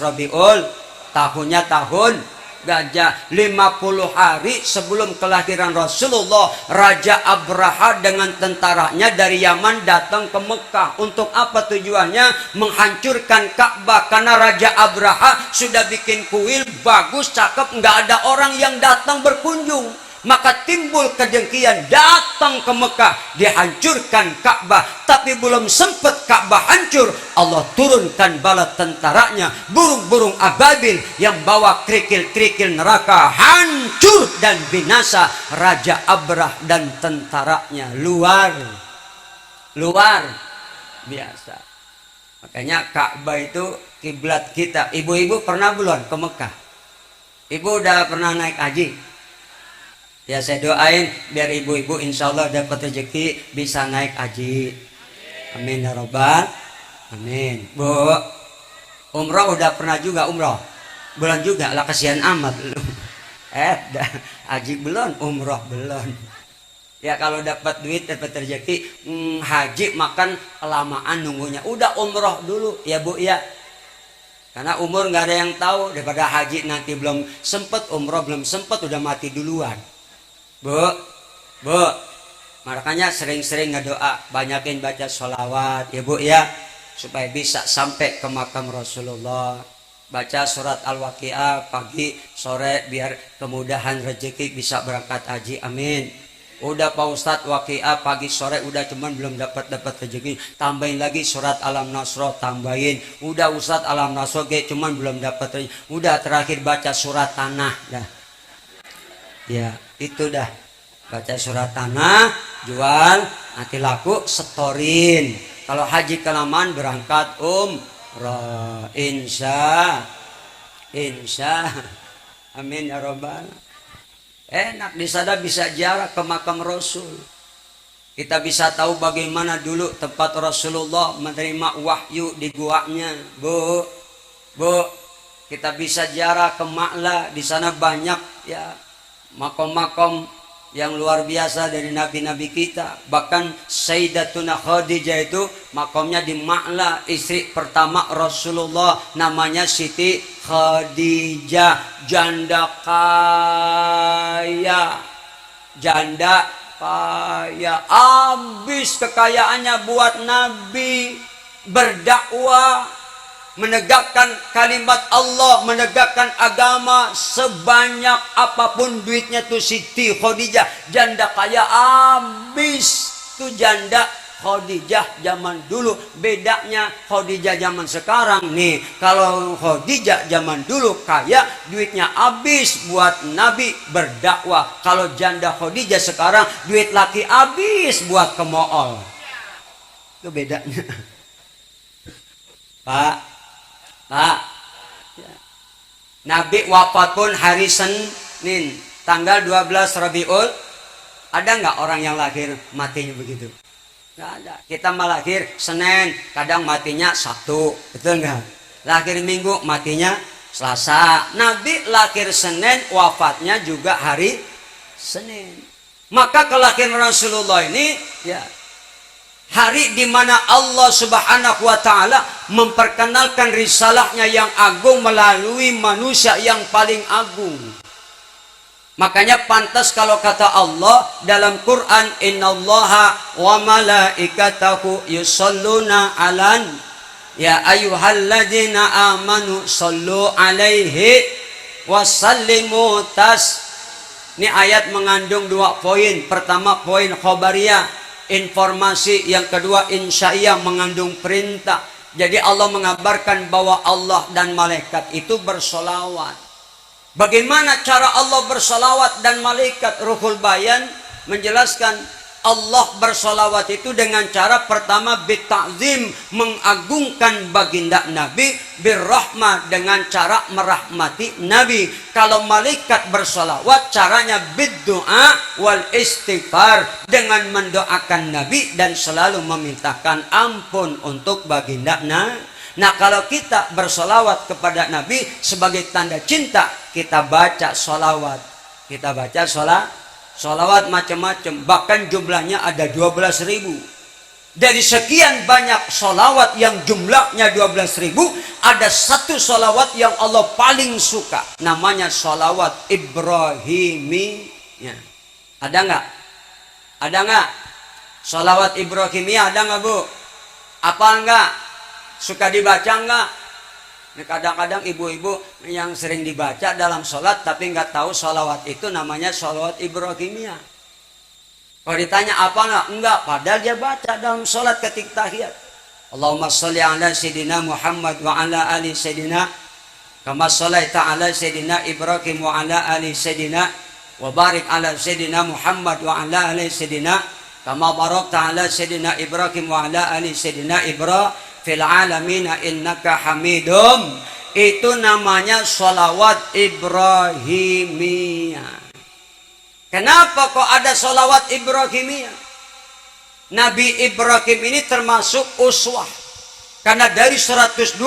S2: Rabiul, tahunnya tahun gajah. 50 hari sebelum kelahiran Rasulullah, Raja Abraha dengan tentaranya dari Yaman datang ke Mekah. Untuk apa tujuannya? Menghancurkan Ka'bah. Karena Raja Abraha sudah bikin kuil bagus, cakep, nggak ada orang yang datang berkunjung. Maka timbul kedengkian, datang ke Mekah, dihancurkan Ka'bah. Tapi belum sempat Ka'bah hancur, Allah turunkan bala tentaranya, burung-burung ababil yang bawa kerikil-kerikil neraka, hancur dan binasa Raja Abrah dan tentaranya. Luar biasa. Makanya Ka'bah itu kiblat kita. Ibu-ibu pernah belum ke Mekah? Ibu udah pernah naik haji? Ya saya doain biar ibu-ibu insya Allah dapat rezeki bisa naik haji. Amin ya Rabbal. Amin. Bu, umroh udah pernah juga umroh? Belum juga lah, kasihan amat lu. Haji belum, umroh belum. Ya kalau dapat duit, dapat rezeki, haji makan kelamaan nunggunya. Udah umroh dulu ya Bu ya. Karena umur nggak ada yang tahu, daripada haji nanti belum sempet, umroh belum sempet, udah mati duluan. Bu, makanya sering-sering ngedoa, banyakin baca sholawat ya Bu ya, supaya bisa sampai ke makam Rasulullah. Baca surat Al-Waqiah pagi sore biar kemudahan rezeki bisa berangkat haji. Amin. Udah Pak Ustadz Waqiah pagi sore udah, cuman belum dapat rezeki, tambahin lagi surat Alam Nasroh, tambahin. Udah Ustadz Alam Nasroh cuman belum dapat rezeki. Udah terakhir baca surat Tanah dah. Ya itu dah, baca surat Tanah, jual, nanti laku setorin. Kalau haji kelamaan berangkat umroh, insya amin ya Rabbal. Enak di sana bisa ziarah ke makam Rasul. Kita bisa tahu bagaimana dulu tempat Rasulullah menerima wahyu di guanya. Bu, kita bisa ziarah ke Ma'la, di sana banyak ya makom-makom yang luar biasa dari nabi-nabi kita. Bahkan Sayyidatuna Khadijah itu makomnya di Ma'la, istri pertama Rasulullah, namanya Siti Khadijah, janda kaya, janda kaya, habis kekayaannya buat Nabi, berdakwah, menegakkan kalimat Allah, menegakkan agama. Sebanyak apapun duitnya tuh Siti Khadijah, janda kaya, habis tuh janda Khadijah zaman dulu. Bedanya Khadijah zaman sekarang nih, kalau Khadijah zaman dulu kaya, duitnya habis buat Nabi berdakwah. Kalau janda Khadijah sekarang duit laki habis buat ke mall. Itu bedanya. Pak, Nabi wafat pun hari Senin, tanggal 12 Rabiul. Ada nggak orang yang lahir matinya begitu? Nggak ada. Kita mah lahir Senin, kadang matinya Sabtu, betul nggak? Lahir Minggu, matinya Selasa. Nabi lahir Senin, wafatnya juga hari Senin. Maka kelahiran Rasulullah ini ya hari di mana Allah Subhanahu wa taala memperkenalkan risalahnya yang agung melalui manusia yang paling agung. Makanya pantas kalau kata Allah dalam Quran, innallaha wa malaikatahu yusholluna alan ya ayyuhalladzina amanu shollu alaihi wasallimu tas. Ini ayat mengandung dua poin. Pertama poin khobariyah, informasi. Yang kedua insya'iyah, mengandung perintah. Jadi Allah mengabarkan bahwa Allah dan malaikat itu bersolawat. Bagaimana cara Allah bersolawat dan malaikat? Ruhul Bayan menjelaskan Allah bersolawat itu dengan cara pertama bita'zim, mengagungkan baginda Nabi, birrahmah, dengan cara merahmati Nabi. Kalau malaikat bersolawat caranya biddu'a wal istighfar, dengan mendoakan Nabi dan selalu memintakan ampun untuk baginda Nabi. Nah kalau kita bersolawat kepada Nabi sebagai tanda cinta, kita baca solawat. Kita baca solawat macam-macam. Bahkan jumlahnya ada 12.000. Dari sekian banyak solawat yang jumlahnya 12.000, ada satu solawat yang Allah paling suka. Namanya solawat Ibrahimiyah. Ada nggak? Ada nggak? Solawat Ibrahimiyah ada nggak Bu? Apa enggak? Suka dibaca enggak? Kadang-kadang ibu-ibu yang sering dibaca dalam sholat tapi nggak tahu sholawat itu namanya sholawat Ibrahimiyah. Kalau ditanya apa enggak, padahal dia baca dalam sholat ketika tahiyat. Allahumma sholli ala sayyidina Muhammad wa ala ali sayyidina kama shallaita ala sayyidina Ibrahim wa ala ali sayyidina wa barik ala sayyidina Muhammad wa ala ali sayyidina kama barakta ala sayyidina Ibrahim wa ala ali sayyidina Ibrahim fil alamina innaka hamidum. Itu namanya sholawat Ibrahimiyah. Kenapa kok ada sholawat Ibrahimiyah? Nabi Ibrahim ini termasuk uswah, karena dari 124.000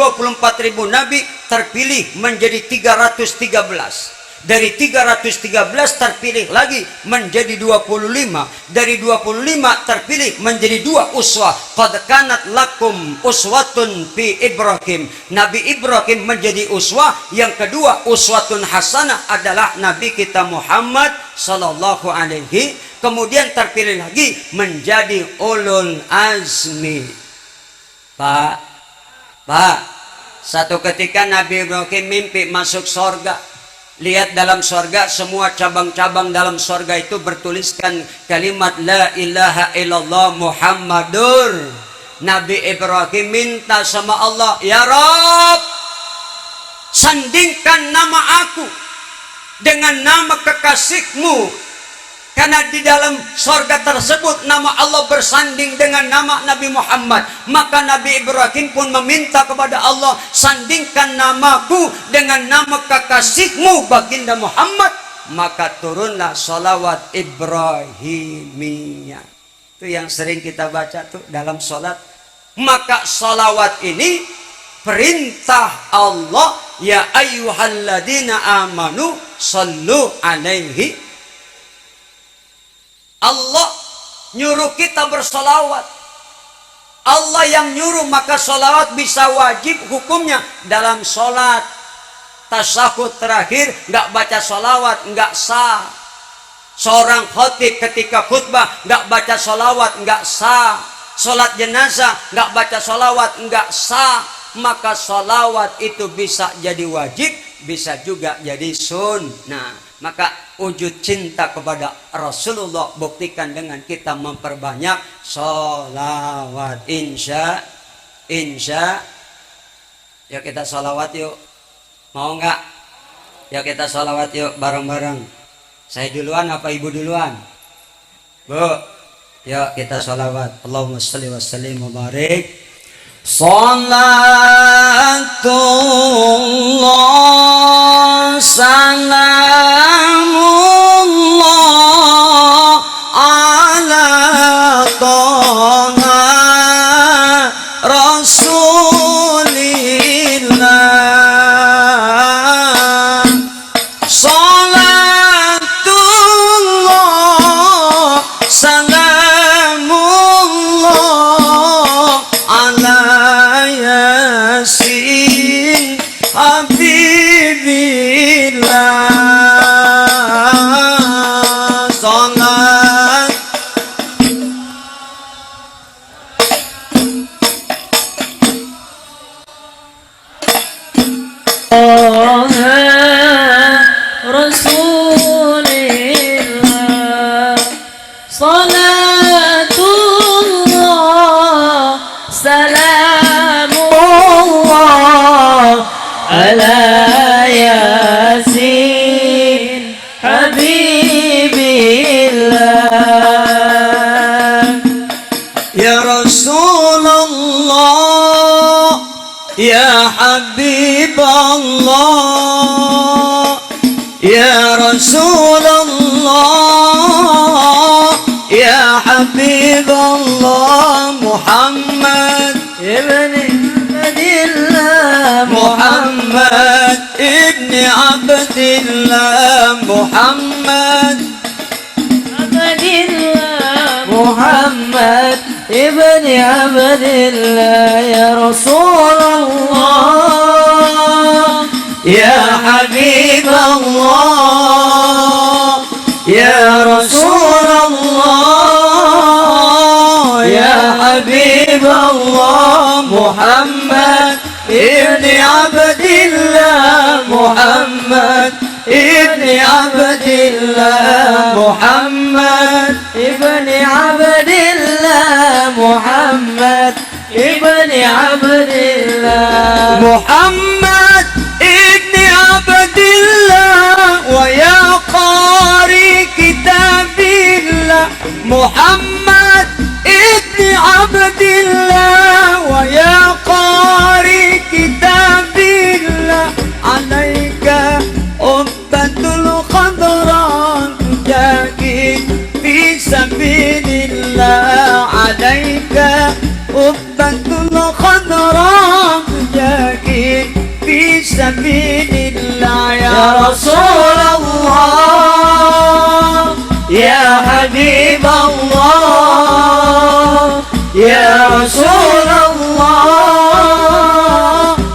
S2: nabi terpilih menjadi 313. Dari 313 terpilih lagi menjadi 25. Dari 25 terpilih menjadi 2 uswah. Qad kanat lakum uswatun fi Ibrahim. Nabi Ibrahim menjadi uswah. Yang kedua uswatun hasanah adalah Nabi kita Muhammad sallallahu alaihi. Kemudian terpilih lagi menjadi ulul azmi. Pak, satu ketika Nabi Ibrahim mimpi masuk surga. Lihat dalam sorga, semua cabang-cabang dalam sorga itu bertuliskan kalimat La ilaha illallah Muhammadur. Nabi Ibrahim minta sama Allah, ya Rabb, sandingkan nama aku dengan nama kekasihmu. Karena di dalam sorga tersebut nama Allah bersanding dengan nama Nabi Muhammad. Maka Nabi Ibrahim pun meminta kepada Allah, sandingkan namaku dengan nama kekasihmu baginda Muhammad. Maka turunlah sholawat Ibrahimiyah. Itu yang sering kita baca tuh dalam sholat. Maka sholawat ini perintah Allah, ya ayyuhalladzina amanu sallu alaihi. Allah nyuruh kita bersolawat. Allah yang nyuruh, maka solawat bisa wajib hukumnya dalam sholat. Tasyahud terakhir nggak baca solawat nggak sah. Seorang khatib ketika khutbah nggak baca solawat nggak sah. Sholat jenazah nggak baca solawat nggak sah. Maka solawat itu bisa jadi wajib, bisa juga jadi sunnah. Maka wujud cinta kepada Rasulullah buktikan dengan kita memperbanyak solawat. Insya yuk kita solawat yuk. Mau nggak? Yuk kita solawat yuk bareng-bareng. Saya duluan apa ibu duluan? Bu, yuk kita sholawat. Allahumma sholli wa sallim wa barik. Salatullah salamullah ala toha rasulillah. Salamullah ala yasin habibillah. Salat Rasulillah. Salatullah salamullah ala yasin habibillah. Ya Rasulullah, ya Habiballah, ya Rasulullah, ya Habiballah. Muhammad ibni Abdillah, Muhammad ibni Abdillah, Muhammad Abdillah, Muhammad ibni Abdillah. Ya Rasulullah, ya Habiballah, ya Rasulullah, ya Habiballah. Muhammad ibni Abdillah, Muhammad ibni Abdillah, Muhammad ibni Abdillah, Muhammad ibni Abdillah, Muhammad ibni Abdillah. Wa ya qari kitabillah, Muhammad ibni Abdillah. Wa ya qari kitabillah, alaika ummatul khadran jahid fi sabilillah. Alaika ummatul khadran jahid fi sabilillah. Ya Rasulullah, ya Habiballah, ya Rasulullah,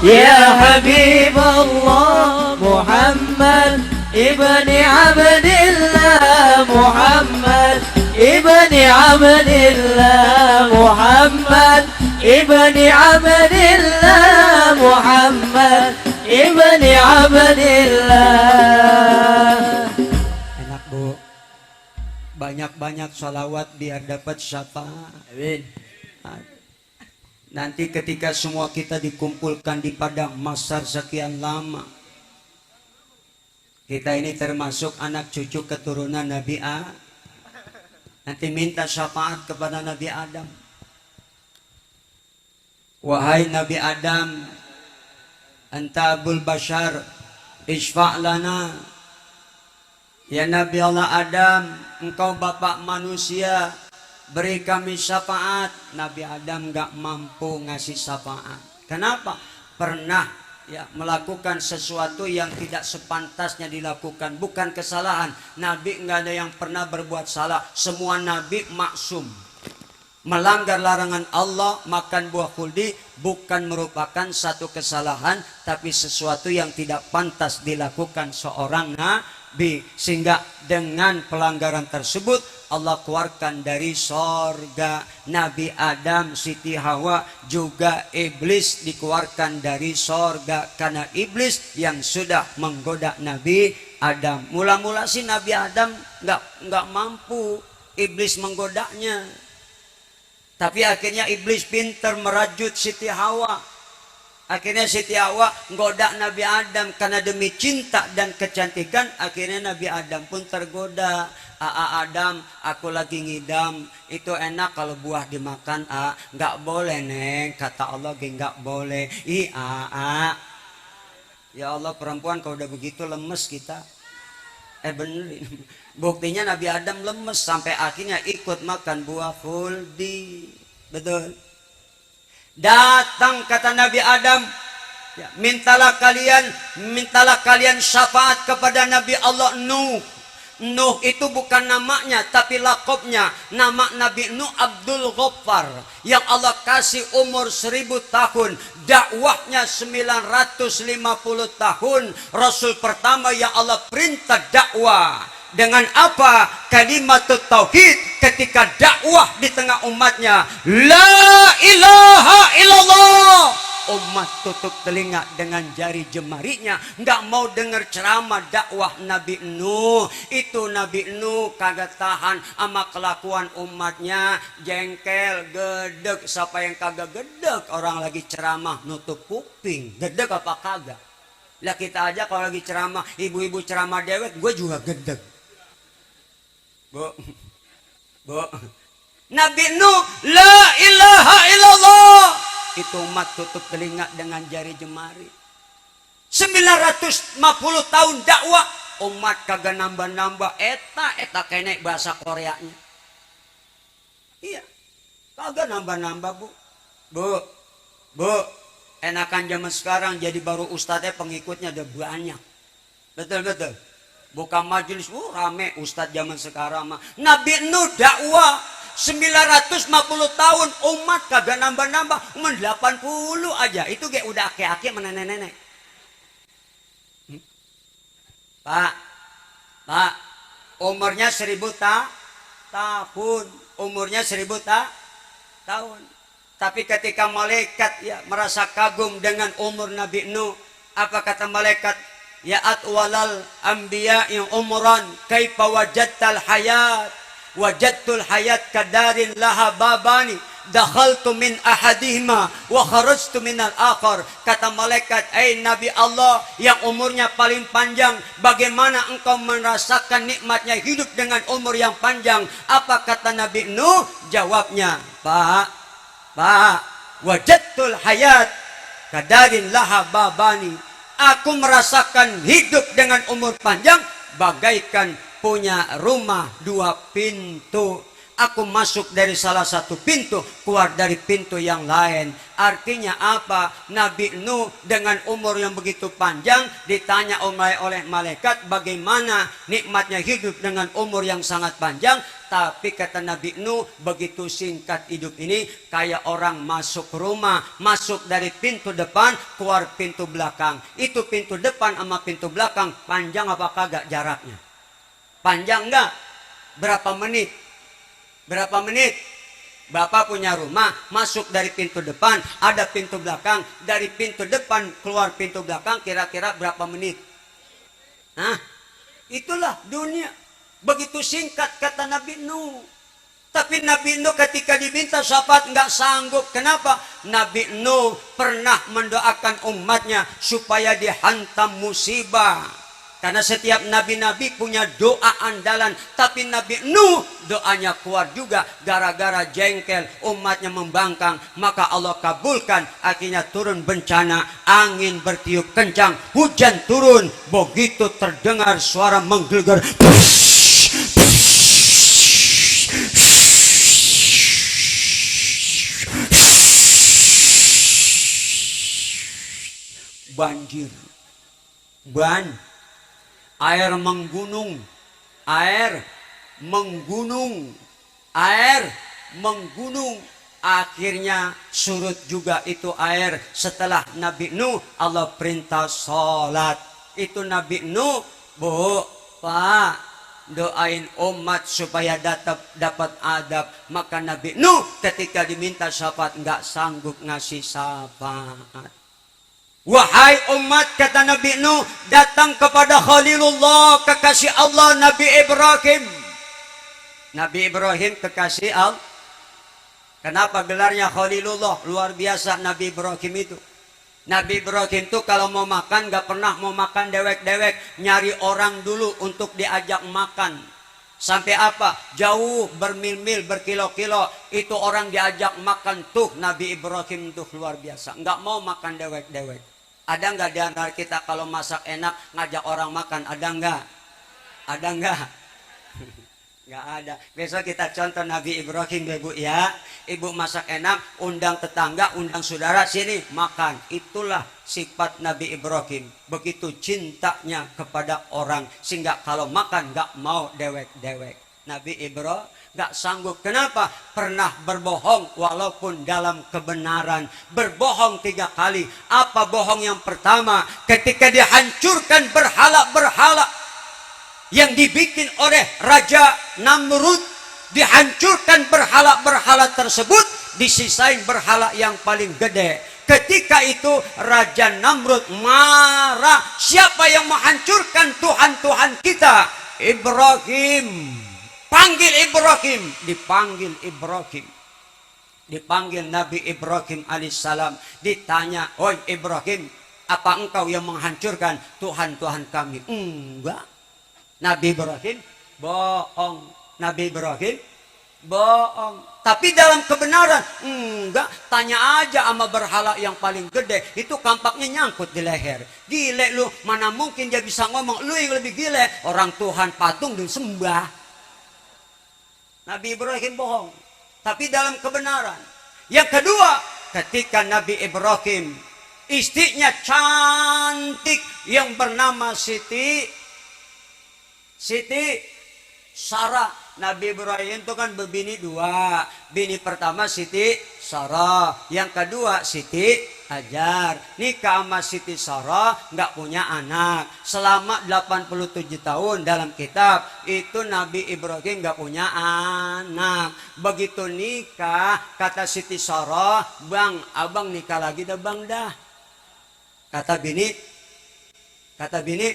S2: ya Habiballah. Muhammad ibni Abdillah, Muhammad ibni Abdillah, Muhammad ibni Abdillah, Muhammad ibni Abdillah. Enak bu, banyak-banyak sholawat biar dapat syafaat. Amin. Nanti ketika semua kita dikumpulkan di padang mahsyar sekian lama, kita ini termasuk anak cucu keturunan Nabi A. Nanti minta syafaat kepada Nabi Adam. Wahai Nabi Adam, anta abul bashar, isfa' lana. Ya Nabi Allah Adam, engkau bapak manusia, beri kami syafaat. Nabi Adam nggak mampu ngasih syafaat. Kenapa? Pernah ya melakukan sesuatu yang tidak sepantasnya dilakukan, bukan kesalahan. Nabi nggak ada yang pernah berbuat salah. Semua nabi maksum. Melanggar larangan Allah, makan buah khuldi bukan merupakan satu kesalahan, tapi sesuatu yang tidak pantas dilakukan seorang nabi. Sehingga dengan pelanggaran tersebut Allah keluarkan dari sorga. Nabi Adam, Siti Hawa, juga iblis dikeluarkan dari sorga karena iblis yang sudah menggoda Nabi Adam. Mula-mula sih Nabi Adam nggak mampu iblis menggodanya. Tapi akhirnya iblis pintar merajut Siti Hawa. Akhirnya Siti Hawa menggoda Nabi Adam karena demi cinta dan kecantikan. Akhirnya Nabi Adam pun tergoda. Adam, aku lagi ngidam. Itu enak kalau buah dimakan. Nggak boleh neng. Kata Allah nggak boleh. Ya Allah, perempuan kalau udah begitu lemes kita. Benerin. Buktinya Nabi Adam lemes sampai akhirnya ikut makan buah khuldi. Betul. Datang kata Nabi Adam, ya, mintalah kalian syafaat kepada Nabi Allah Nuh. Nuh itu bukan namanya tapi lakopnya. Nama Nabi Nuh Abdul Ghaffar, yang Allah kasih umur 1000 tahun, dakwahnya 950 tahun. Rasul pertama yang Allah perintah dakwah dengan apa? Kalimatut tauhid. Ketika dakwah di tengah umatnya, la ilaha illallah, umat tutup telinga dengan jari jemarinya, nggak mau dengar ceramah dakwah Nabi Nuh. Itu Nabi Nuh kagak tahan sama kelakuan umatnya, jengkel, gedek. Siapa yang kagak gedek? Orang lagi ceramah nutup kuping, gedek apa kagak? Lah kita aja kalau lagi ceramah, ibu-ibu ceramah dewek, gue juga gedek. Bu, Nabi Nuh, la ilaha illallah. Itu umat tutup telinga dengan jari jemari. 950 tahun dakwah, umat kagak nambah-nambah. Eta kenek bahasa Koreanya. Iya, kagak nambah-nambah bu. Enakan zaman sekarang jadi baru ustadznya pengikutnya ada banyak. Betul. Buka majelis, rame ustadz zaman sekarang mah. Nabi Nuh dakwah 950 tahun, umat kagak nambah-nambah, cuma 80 aja. Itu kayak udah aki-aki sama nenek-nenek. Pak, umurnya 1000 tahun. Umurnya 1000 tahun. Tapi ketika malaikat ya merasa kagum dengan umur Nabi Nuh, apa kata malaikat? Ya atwalal anbiya'i umran kaifa wajadtal hayat? Wajadtul hayat kadarin laha babani, dakhaltu min ahadihima wa kharajtu minal akhar. Kata malaikat, Nabi Allah yang umurnya paling panjang, bagaimana engkau merasakan nikmatnya hidup dengan umur yang panjang? Apa kata Nabi Nuh? Jawabnya, Pak, wajadtul hayat kadarin laha babani. Aku merasakan hidup dengan umur panjang bagaikan punya rumah 2 pintu. Aku masuk dari salah satu pintu, keluar dari pintu yang lain. Artinya apa? Nabi Nuh dengan umur yang begitu panjang ditanya oleh malaikat bagaimana nikmatnya hidup dengan umur yang sangat panjang. Tapi kata Nabi Nuh, begitu singkat hidup ini kayak orang masuk rumah, masuk dari pintu depan, keluar pintu belakang. Itu pintu depan sama pintu belakang panjang apa kagak jaraknya? Panjang enggak? Berapa menit? Bapak punya rumah, masuk dari pintu depan, ada pintu belakang. Dari pintu depan keluar pintu belakang kira-kira berapa menit? Itulah dunia. Begitu singkat kata Nabi Nuh. Tapi Nabi Nuh ketika diminta syafaat nggak sanggup. Kenapa? Nabi Nuh pernah mendoakan umatnya supaya dihantam musibah. Karena setiap nabi-nabi punya doa andalan. Tapi Nabi Nuh doanya keluar juga gara-gara jengkel, umatnya membangkang. Maka Allah kabulkan. Akhirnya turun bencana, angin bertiup kencang, hujan turun. Begitu terdengar suara menggelegar, banjir. Air menggunung. Air menggunung. Akhirnya surut juga itu air. Setelah Nabi Nuh, Allah perintah sholat. Itu Nabi Nuh, Bu, Pak, doain umat supaya dapat adab. Maka Nabi Nuh ketika diminta syafaat nggak sanggup ngasih syafaat. Wahai umat, kata Nabi Nuh, datang kepada Khalilullah, kekasih Allah, Nabi Ibrahim. Nabi Ibrahim kekasih Allah. Kenapa gelarnya Khalilullah? Luar biasa Nabi Ibrahim itu. Nabi Ibrahim itu kalau mau makan gak pernah mau makan dewek-dewek. Nyari orang dulu untuk diajak makan. Sampai apa? Jauh bermil-mil, berkilo-kilo. Itu orang diajak makan tuh. Nabi Ibrahim tuh luar biasa. Gak mau makan dewek-dewek. Ada nggak di antara kita kalau masak enak ngajak orang makan? Ada nggak? Ada nggak? Nggak ada. Besok kita contoh Nabi Ibrahim, Ibu ya. Ibu masak enak, undang tetangga, undang saudara, sini makan. Itulah sifat Nabi Ibrahim. Begitu cintanya kepada orang, sehingga kalau makan nggak mau dewek-dewek. Nabi Ibrahim nggak sanggup. Kenapa? Pernah berbohong walaupun dalam kebenaran. Berbohong 3 kali. Apa bohong yang pertama? Ketika dihancurkan berhala-berhala yang dibikin oleh Raja Namrud, dihancurkan berhala-berhala tersebut, disisain berhala yang paling gede. Ketika itu Raja Namrud marah. Siapa yang menghancurkan Tuhan-Tuhan kita? Ibrahim. Panggil Ibrahim. Dipanggil Ibrahim. Dipanggil Nabi Ibrahim alaihissalam. Ditanya, "Oi Ibrahim, apa engkau yang menghancurkan Tuhan-Tuhan kami?" Enggak. Nabi Ibrahim bohong. Nabi Ibrahim bohong. Tapi dalam kebenaran enggak. Tanya aja sama berhala yang paling gede. Itu kampaknya nyangkut di leher. Gile lu. Mana mungkin dia bisa ngomong. Lu yang lebih gile. Orang Tuhan patung disembah. Nabi Ibrahim bohong. Tapi dalam kebenaran. Yang kedua, ketika Nabi Ibrahim, istrinya cantik yang bernama Siti Sarah. Nabi Ibrahim itu kan berbini 2. Bini pertama Siti Sarah, yang kedua Siti Hajar. Nikah sama Siti Sarah, nggak punya anak selama 87 tahun. Dalam kitab itu Nabi Ibrahim nggak punya anak. Begitu nikah, kata Siti Sarah, "Bang, abang nikah lagi dah bang dah." Kata bini,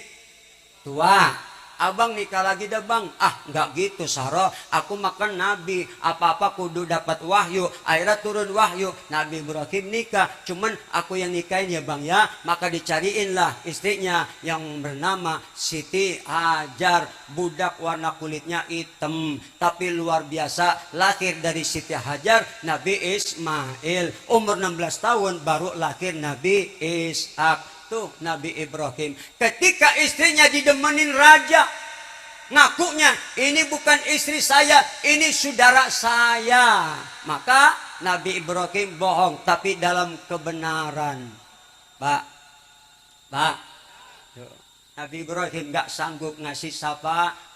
S2: "Tua, abang nikah lagi dah bang." "Ah, nggak gitu Sarah, aku makan Nabi, apa-apa kudu dapat wahyu." Akhirnya turun wahyu, Nabi Ibrahim nikah. Cuman aku yang nikahin ya bang ya. Maka dicariinlah istrinya yang bernama Siti Hajar. Budak warna kulitnya hitam, tapi luar biasa. Lahir dari Siti Hajar Nabi Ismail. Umur 16 tahun baru lahir Nabi Ishak. Tuh Nabi Ibrahim. Ketika istrinya didemenin raja, ngakunya ini bukan istri saya, ini saudara saya. Maka Nabi Ibrahim bohong, tapi dalam kebenaran. Pak, Nabi Ibrahim nggak sanggup ngasih syafaat.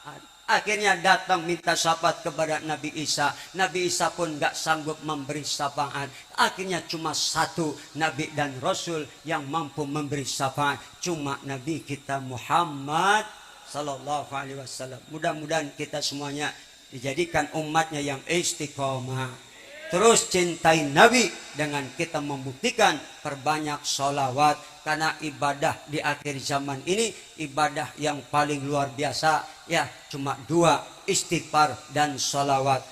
S2: Akhirnya datang minta syafaat kepada Nabi Isa. Nabi Isa pun gak sanggup memberi syafaat. Akhirnya cuma satu Nabi dan Rasul yang mampu memberi syafaat. Cuma Nabi kita Muhammad Sallallahu Alaihi Wasallam. Mudah-mudahan kita semuanya dijadikan umatnya yang istiqomah. Terus cintai Nabi dengan kita membuktikan perbanyak sholawat. Karena ibadah di akhir zaman ini, ibadah yang paling luar biasa, ya cuma 2, istighfar dan sholawat.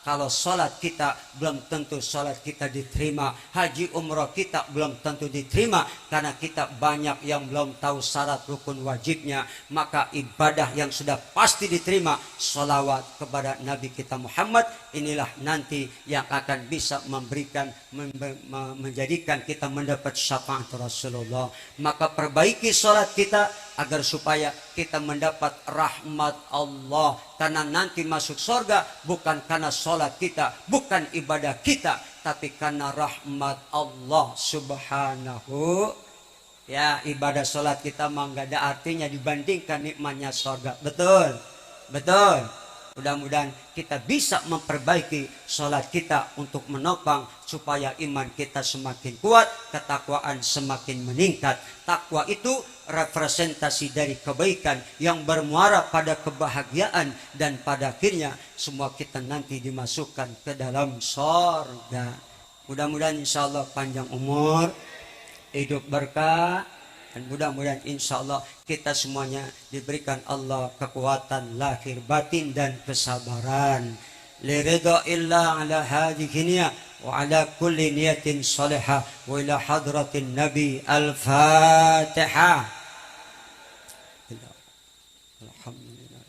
S2: Kalau sholat kita belum tentu sholat kita diterima. Haji umroh kita belum tentu diterima. Karena kita banyak yang belum tahu syarat rukun wajibnya. Maka ibadah yang sudah pasti diterima, sholawat kepada Nabi kita Muhammad. Inilah nanti yang akan bisa menjadikan kita mendapat syafaat Rasulullah. Maka perbaiki sholat kita agar supaya kita mendapat rahmat Allah. Karena nanti masuk surga bukan karena sholat kita, bukan ibadah kita, tapi karena rahmat Allah subhanahu Ya, ibadah sholat kita mah nggak ada artinya dibandingkan nikmatnya surga. Betul, betul. Mudah-mudahan kita bisa memperbaiki sholat kita untuk menopang supaya iman kita semakin kuat, ketakwaan semakin meningkat. Takwa itu representasi dari kebaikan yang bermuara pada kebahagiaan dan pada akhirnya semua kita nanti dimasukkan ke dalam surga. Mudah-mudahan insya Allah panjang umur, hidup berkah, dan mudah-mudahan insya Allah kita semuanya diberikan Allah kekuatan lahir batin dan kesabaran. Liridha illa ala hadhihi niyah wa ala kulli niyatin salihah wa ila hadratin nabi al-fatihah. Alhamdulillah.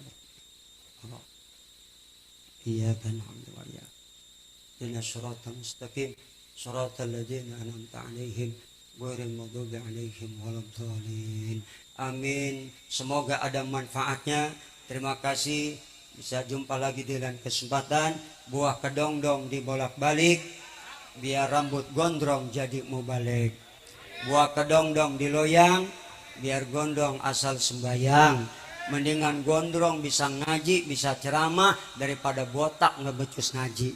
S2: Iyyaka na'budu wa iyyaka nasta'in. Shiratal mustaqim, shiratal ladzina an'amta 'alaihim ghairil maghdubi 'alaihim waladdallin. Amin. Semoga ada manfaatnya. Terima kasih. Bisa jumpa lagi di lain kesempatan. Buah kedongdong dibolak-balik biar rambut gondrong jadi mubalik. Buah kedongdong diloyang biar gondrong asal sembayang. Mendingan gondrong bisa ngaji, bisa ceramah daripada botak ngebecus ngaji.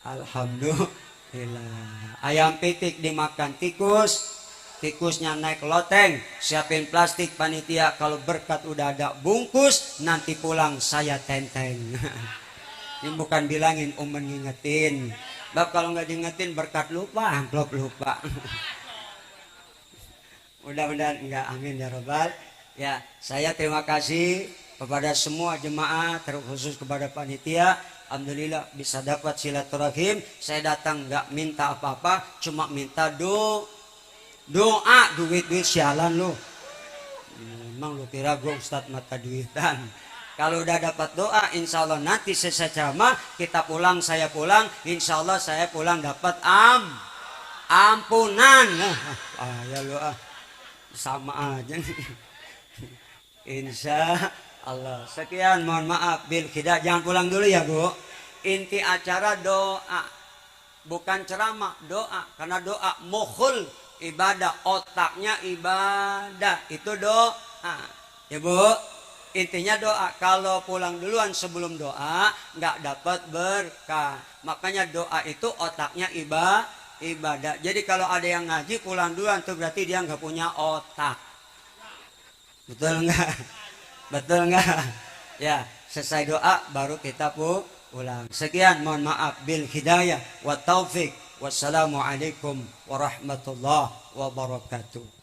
S2: Alhamdulillah. Ayam pitik dimakan tikus, tikusnya naik loteng. Siapin plastik panitia, kalau berkat udah ada bungkus, nanti pulang saya tenteng. Ini bukan bilangin ngingetin. Bab kalau nggak diingetin berkat lupa, amplop lupa. Mudah-mudahan enggak, amin ya robbal. Ya, saya terima kasih kepada semua jemaah, terkhusus kepada panitia. Alhamdulillah bisa dapat silaturahim. Saya datang nggak minta apa-apa, cuma minta doa, duit sialan lu. Memang lu kira gue ustadz mata duitan. Kalau udah dapat doa, insya Allah nanti selesai ceramah, kita pulang, saya pulang, insya Allah saya pulang dapat ampunan. Ya lu sama aja. Insya Allah. Sekian, mohon maaf bil hidayah. Jangan pulang dulu ya Bu. Inti acara doa, bukan ceramah, doa. Karena doa mukhul ibadah, otaknya ibadah, itu doa ya Bu. Intinya doa. Kalau pulang duluan sebelum doa nggak dapat berkah. Makanya doa itu otaknya ibadah. Jadi kalau ada yang ngaji pulang duluan tuh berarti dia nggak punya otak. Betul nggak? Betul nggak? Ya, selesai doa baru kita pulang. Sekian, mohon maaf bil hidayah wa taufik. Wassalamualaikum warahmatullahi wabarakatuh.